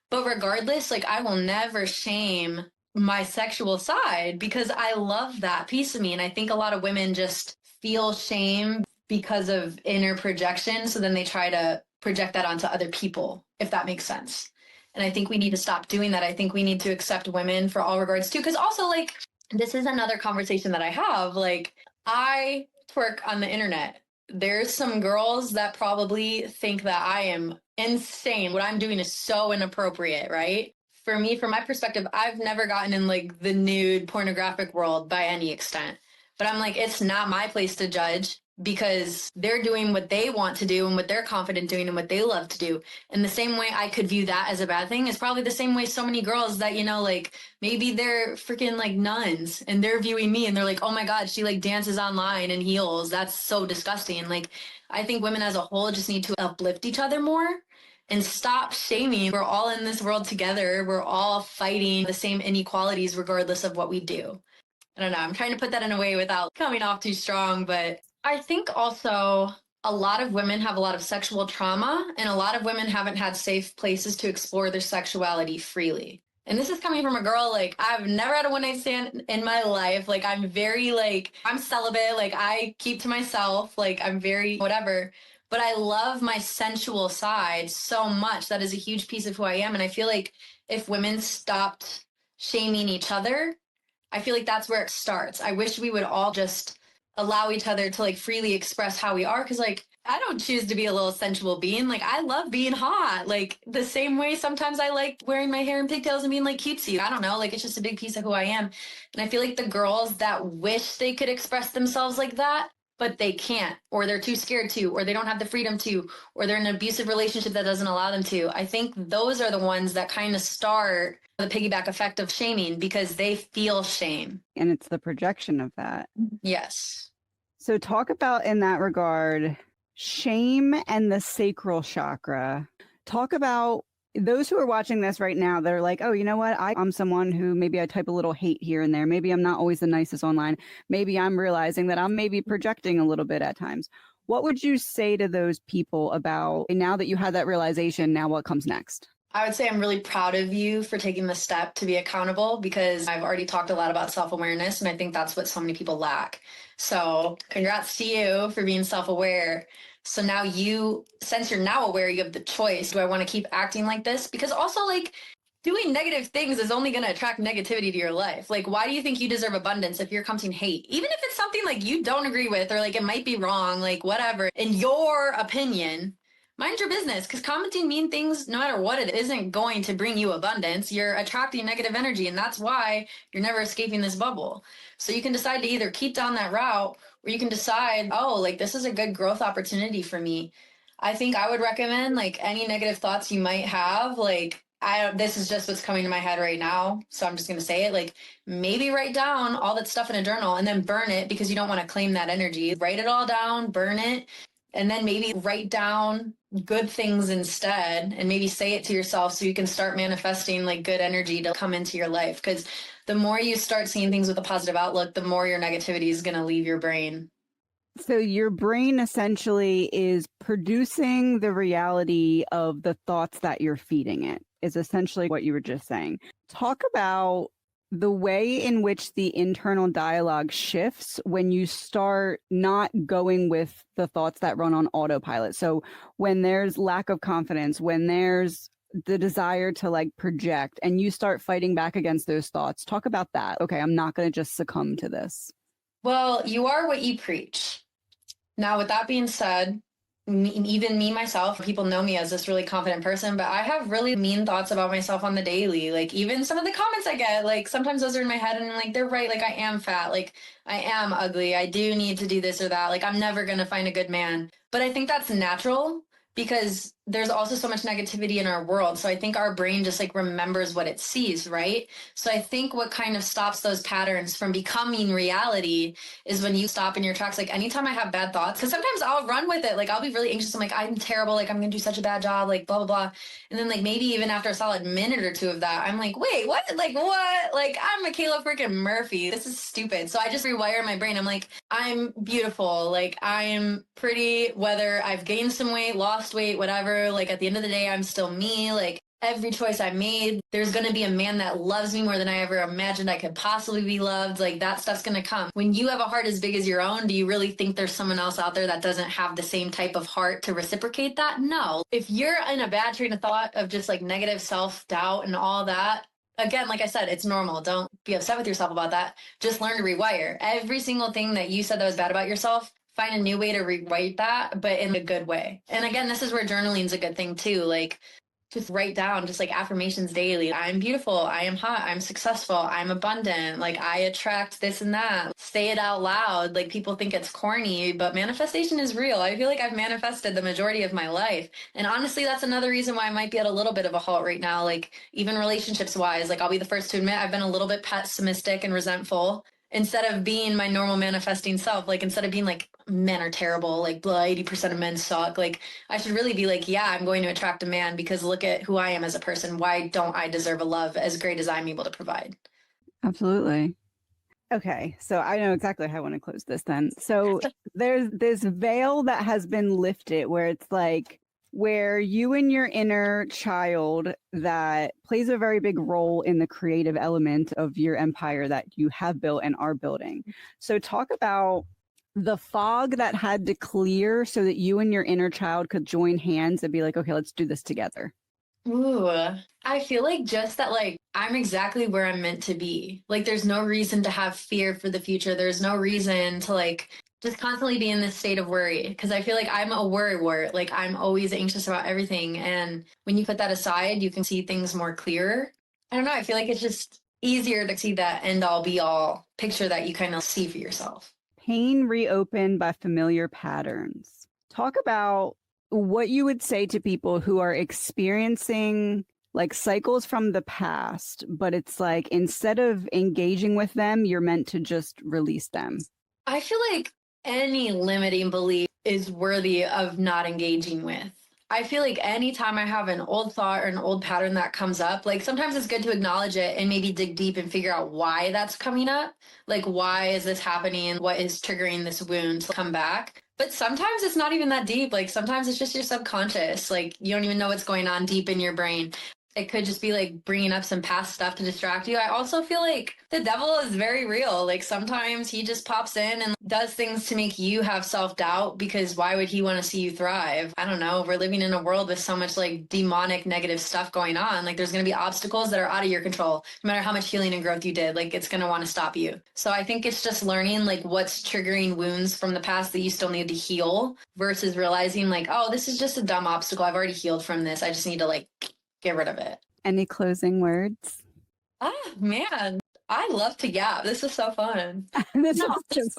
But regardless, like I will never shame my sexual side because I love that piece of me. And I think a lot of women just feel shame because of inner projection. So then they try to project that onto other people, if that makes sense. And I think we need to stop doing that. I think we need to accept women for all regards too. Because also, like, this is another conversation that I have. Like, I twerk on the internet. There's some girls that probably think that I am insane. What I'm doing is so inappropriate, right? For me, from my perspective, I've never gotten in like the nude pornographic world by any extent. But I'm like, it's not my place to judge because they're doing what they want to do and what they're confident doing and what they love to do. And the same way I could view that as a bad thing is probably the same way so many girls that, you know, like maybe they're freaking like nuns and they're viewing me and they're like, oh my God, she like dances online in heels. That's so disgusting. Like, I think women as a whole just need to uplift each other more and stop shaming. We're all in this world together. We're all fighting the same inequalities regardless of what we do. I don't know. I'm trying to put that in a way without coming off too strong, but I think also a lot of women have a lot of sexual trauma, and a lot of women haven't had safe places to explore their sexuality freely. And this is coming from a girl, like, I've never had a one night stand in my life. Like, I'm very, like, I'm celibate. Like, I keep to myself. Like, I'm very whatever. But I love my sensual side so much. That is a huge piece of who I am. And I feel like if women stopped shaming each other, I feel like that's where it starts. I wish we would all just allow each other to like freely express how we are. Cause like, I don't choose to be a little sensual being. Like, I love being hot. Like, the same way sometimes I like wearing my hair in pigtails and being like cutesy. I don't know. Like, it's just a big piece of who I am. And I feel like the girls that wish they could express themselves like that, but they can't, or they're too scared to, or they don't have the freedom to, or they're in an abusive relationship that doesn't allow them to. I think those are the ones that kind of start the piggyback effect of shaming because they feel shame. And it's the projection of that. Yes. So talk about, in that regard, shame and the sacral chakra. Talk about those who are watching this right now that are like, oh, you know what? I'm someone who maybe I type a little hate here and there. Maybe I'm not always the nicest online. Maybe I'm realizing that I'm maybe projecting a little bit at times. What would you say to those people about, now that you had that realization, now what comes next? I would say I'm really proud of you for taking the step to be accountable, because I've already talked a lot about self-awareness, and I think that's what so many people lack. So congrats to you for being self-aware. So now since you're now aware, you have the choice. Do I want to keep acting like this? Because also, like, doing negative things is only going to attract negativity to your life. Like, why do you think you deserve abundance if you're commenting hate? Even if it's something like you don't agree with, or like it might be wrong, like whatever, in your opinion, mind your business, because commenting mean things, no matter what, it isn't going to bring you abundance. You're attracting negative energy, and that's why you're never escaping this bubble. So you can decide to either keep down that route, or you can decide, oh, like, this is a good growth opportunity for me. I think I would recommend, like, any negative thoughts you might have, like, this is just what's coming to my head right now, so I'm just going to say it, like, maybe write down all that stuff in a journal and then burn it, because you don't want to claim that energy. Write it all down, burn it, and then maybe write down good things instead, and maybe say it to yourself so you can start manifesting like good energy to come into your life. Because the more you start seeing things with a positive outlook, the more your negativity is going to leave your brain. So your brain essentially is producing the reality of the thoughts that you're feeding it, is essentially what you were just saying. Talk about the way in which the internal dialogue shifts when you start not going with the thoughts that run on autopilot. So when there's lack of confidence, when there's the desire to like project, and you start fighting back against those thoughts, talk about that. Okay, I'm not going to just succumb to this. Well, you are what you preach. Now, with that being said, even me, myself, people know me as this really confident person, but I have really mean thoughts about myself on the daily. Like, even some of the comments I get, like, sometimes those are in my head, and like, they're right. Like, I am fat. Like, I am ugly. I do need to do this or that. Like, I'm never going to find a good man. But I think that's natural, because there's also so much negativity in our world. So I think our brain just like remembers what it sees, right? So I think what kind of stops those patterns from becoming reality is when you stop in your tracks. Like, anytime I have bad thoughts, because sometimes I'll run with it. Like, I'll be really anxious. I'm like, I'm terrible. Like, I'm going to do such a bad job, like blah, blah, blah. And then like maybe even after a solid minute or two of that, I'm like, wait, what? Like, what? Like, I'm Mikaila freaking Murphy. This is stupid. So I just rewire my brain. I'm like, I'm beautiful. Like, I'm pretty, whether I've gained some weight, lost weight, whatever. Like, at the end of the day, I'm still me. Like, every choice I made, there's going to be a man that loves me more than I ever imagined I could possibly be loved. Like, that stuff's going to come. When you have a heart as big as your own, do you really think there's someone else out there that doesn't have the same type of heart to reciprocate that? No. If you're in a bad train of thought of just like negative self-doubt and all that, again, like I said, it's normal. Don't be upset with yourself about that. Just learn to rewire. Every single thing that you said that was bad about yourself, find a new way to rewrite that, but in a good way. And again, this is where journaling is a good thing too. Like, just write down just like affirmations daily. I'm beautiful. I am hot. I'm successful. I'm abundant. Like, I attract this and that. Say it out loud. Like, people think it's corny, but manifestation is real. I feel like I've manifested the majority of my life. And honestly, that's another reason why I might be at a little bit of a halt right now. Like, even relationships wise, like, I'll be the first to admit I've been a little bit pessimistic and resentful. Instead of being my normal manifesting self, like, instead of being like, men are terrible, like, blah, 80% of men suck, like, I should really be like, yeah, I'm going to attract a man because look at who I am as a person. Why don't I deserve a love as great as I'm able to provide? Absolutely. Okay, so I know exactly how I want to close this then. So there's this veil that has been lifted where it's like where you and your inner child that plays a very big role in the creative element of your empire that you have built and are building. So talk about the fog that had to clear so that you and your inner child could join hands and be like, okay, let's do this together. Ooh, I feel like just that, like, I'm exactly where I'm meant to be. Like, there's no reason to have fear for the future. There's no reason to, like, just constantly be in this state of worry. Because I feel like I'm a worrywart. Like, I'm always anxious about everything. And when you put that aside, you can see things more clearer. I don't know. I feel like it's just easier to see that end all be all picture that you kind of see for yourself. Pain reopened by familiar patterns. Talk about what you would say to people who are experiencing like cycles from the past, but it's like instead of engaging with them, you're meant to just release them. I feel like any limiting belief is worthy of not engaging with. I feel like anytime I have an old thought or an old pattern that comes up, like sometimes it's good to acknowledge it and maybe dig deep and figure out why that's coming up. Like, why is this happening? What is triggering this wound to come back? But sometimes it's not even that deep. Like, sometimes it's just your subconscious. Like, you don't even know what's going on deep in your brain. It could just be like bringing up some past stuff to distract you. I also feel like the devil is very real. Like sometimes he just pops in and does things to make you have self-doubt, because why would he want to see you thrive? I don't know. We're living in a world with so much like demonic negative stuff going on. Like there's going to be obstacles that are out of your control. No matter how much healing and growth you did, like it's going to want to stop you. So I think it's just learning like what's triggering wounds from the past that you still need to heal versus realizing like, oh, this is just a dumb obstacle. I've already healed from this. I just need to like get rid of it. Any closing words? Ah, man, I love to yap. This is so fun. This No, is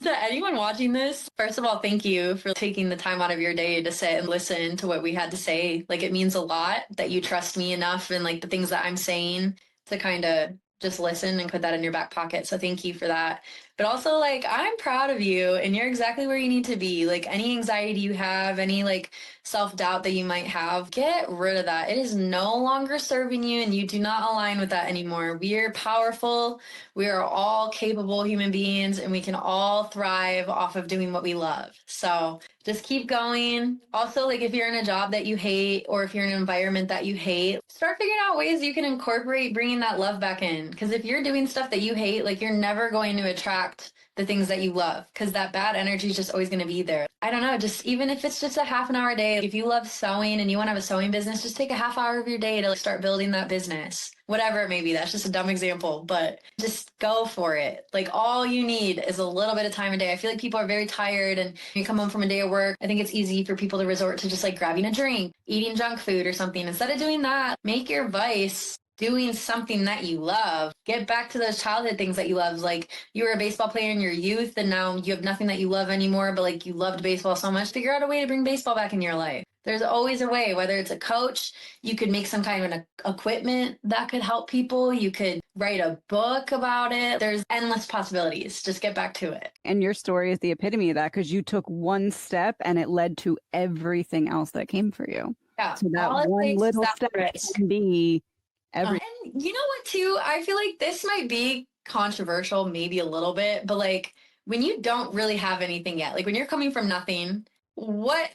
to anyone watching this, first of all, thank you for taking the time out of your day to sit and listen to what we had to say. Like, it means a lot that you trust me enough and like the things that I'm saying to kind of just listen and put that in your back pocket. So thank you for that. But also, like, I'm proud of you and you're exactly where you need to be. Like, any anxiety you have, any like self-doubt that you might have, get rid of that. It is no longer serving you and you do not align with that anymore. We are powerful. We are all capable human beings and we can all thrive off of doing what we love. So just keep going. Also, like if you're in a job that you hate or if you're in an environment that you hate, start figuring out ways you can incorporate bringing that love back in. Because if you're doing stuff that you hate, like you're never going to attract the things that you love, because that bad energy is just always going to be there. I don't know, just even if it's just a half an hour a day, if you love sewing and you want to have a sewing business, just take a half hour of your day to like start building that business. Whatever it may be. That's just a dumb example, but just go for it. Like all you need is a little bit of time a day. I feel like people are very tired and you come home from a day of work. I think it's easy for people to resort to just like grabbing a drink, eating junk food or something. Instead of doing that, make your vice doing something that you love. Get back to those childhood things that you love. Like you were a baseball player in your youth and now you have nothing that you love anymore, but like you loved baseball so much. Figure out a way to bring baseball back in your life. There's always a way, whether it's a coach, you could make some kind of an equipment that could help people. You could write a book about it. There's endless possibilities. Just get back to it. And your story is the epitome of that because you took one step and it led to everything else that came for you. Yeah. So that one little step can be everything. And you know what, too? I feel like this might be controversial, maybe a little bit, but like when you don't really have anything yet, like when you're coming from nothing, what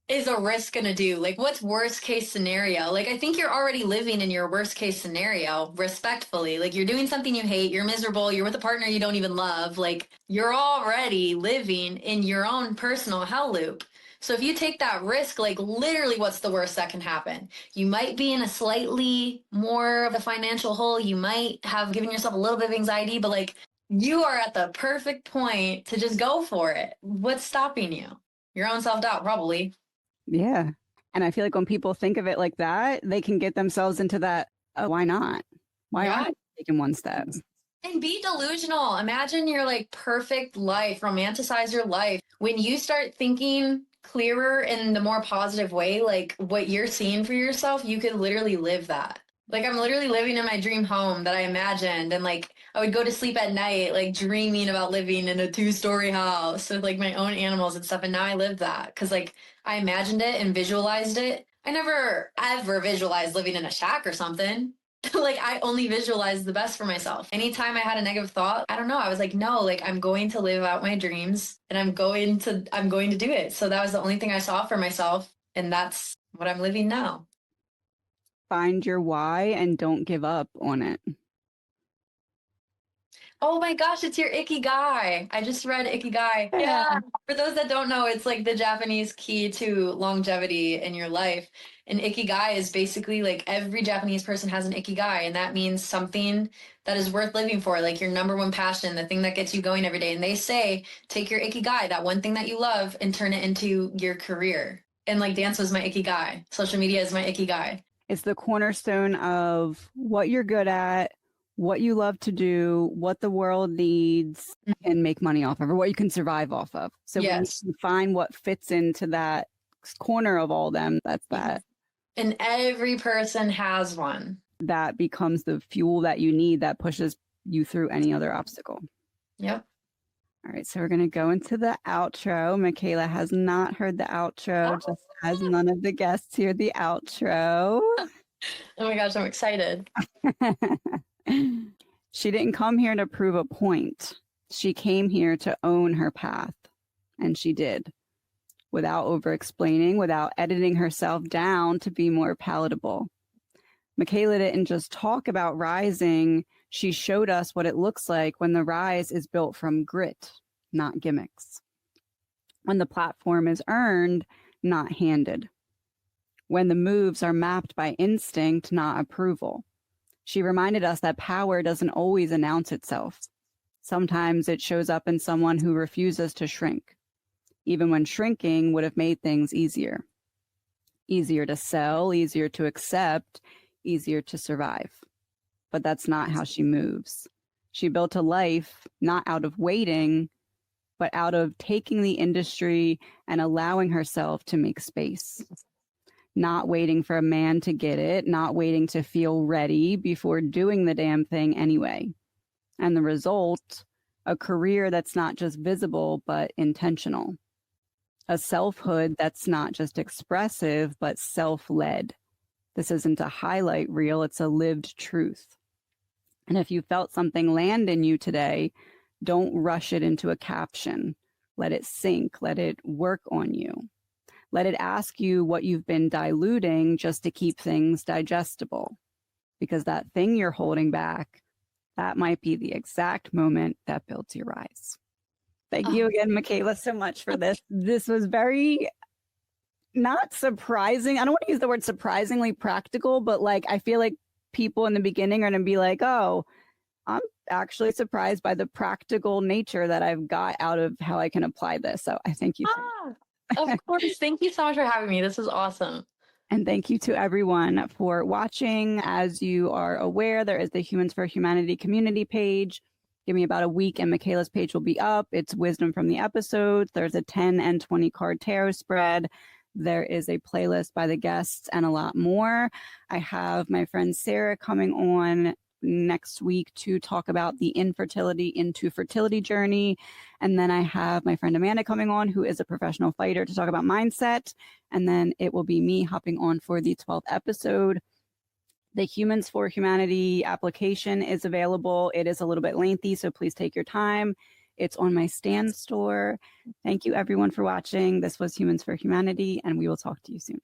is a risk going to do? Like, what's worst case scenario? Like, I think you're already living in your worst case scenario, respectfully. Like, you're doing something you hate, you're miserable, you're with a partner you don't even love. Like, you're already living in your own personal hell loop. So if you take that risk, like literally what's the worst that can happen? You might be in a slightly more of a financial hole. You might have given yourself a little bit of anxiety, but like you are at the perfect point to just go for it. What's stopping you? Your own self-doubt, probably. Yeah. And I feel like when people think of it like that, they can get themselves into that, oh, why not? Why aren't I taking one step? And be delusional. Imagine your like perfect life, romanticize your life. When you start thinking clearer in the more positive way, like what you're seeing for yourself, you could literally live that. Like I'm literally living in my dream home that I imagined, and like I would go to sleep at night like dreaming about living in a 2-story house with like my own animals and stuff, and now I live that because like I imagined it and visualized it. I never ever visualized living in a shack or something. Like I only visualized the best for myself. Anytime I had a negative thought, I don't know, I was like, no, like I'm going to live out my dreams and I'm going to do it. So that was the only thing I saw for myself. And that's what I'm living now. Find your why and don't give up on it. Oh my gosh, it's your Ikigai. I just read Ikigai. Yeah. Yeah. For those that don't know, it's like the Japanese key to longevity in your life. And Ikigai is basically like every Japanese person has an Ikigai, and that means something that is worth living for, like your number one passion, the thing that gets you going every day. And they say, take your Ikigai, that one thing that you love, and turn it into your career. And like dance was my Ikigai. Social media is my Ikigai. It's the cornerstone of what you're good at, what you love to do, what the world needs, and make money off of, or what you can survive off of. So Yes. when you find what fits into that corner of all them, that's that. And every person has one. That becomes the fuel that you need that pushes you through any other obstacle. Yep. All right, so we're going to go into the outro. Mikaila has not heard the outro, just as none of the guests hear the outro. Oh my gosh, I'm excited. She didn't come here to prove a point. She came here to own her path, and she did, without over-explaining, without editing herself down to be more palatable. Mikaila didn't just talk about rising. She showed us what it looks like when the rise is built from grit, not gimmicks. When the platform is earned, not handed. When the moves are mapped by instinct, not approval. She reminded us that power doesn't always announce itself. Sometimes it shows up in someone who refuses to shrink, even when shrinking would have made things easier. Easier to sell, easier to accept, easier to survive. But that's not how she moves. She built a life not out of waiting, but out of taking the industry and allowing herself to make space. Not waiting for a man to get it, not waiting to feel ready before doing the damn thing anyway. And the result, a career that's not just visible, but intentional. A selfhood that's not just expressive, but self-led. This isn't a highlight reel, it's a lived truth. And if you felt something land in you today, don't rush it into a caption. Let it sink, let it work on you. Let it ask you what you've been diluting just to keep things digestible. Because that thing you're holding back, that might be the exact moment that builds your rise. Thank you again, Mikaila, so much for this. This was very not surprising. I don't want to use the word surprisingly practical, but like I feel like people in the beginning are going to be like, oh, I'm actually surprised by the practical nature that I've got out of how I can apply this. So I thank you. Of course. Thank you so much for having me. This is awesome. And thank you to everyone for watching. As you are aware, there is the Humans for Humanity community page. Give me about a week and Mikaila's page will be up. It's wisdom from the episodes. There's a 10 and 20 card tarot spread. There is a playlist by the guests and a lot more. I have my friend Sarah coming on next week to talk about the infertility into fertility journey. And then I have my friend Amanda coming on, who is a professional fighter, to talk about mindset. And then it will be me hopping on for the 12th episode. The Humans for Humanity application is available. It is a little bit lengthy, so please take your time. It's on my STAN.STORE. Thank you everyone for watching. This was Humans for Humanity, and we will talk to you soon.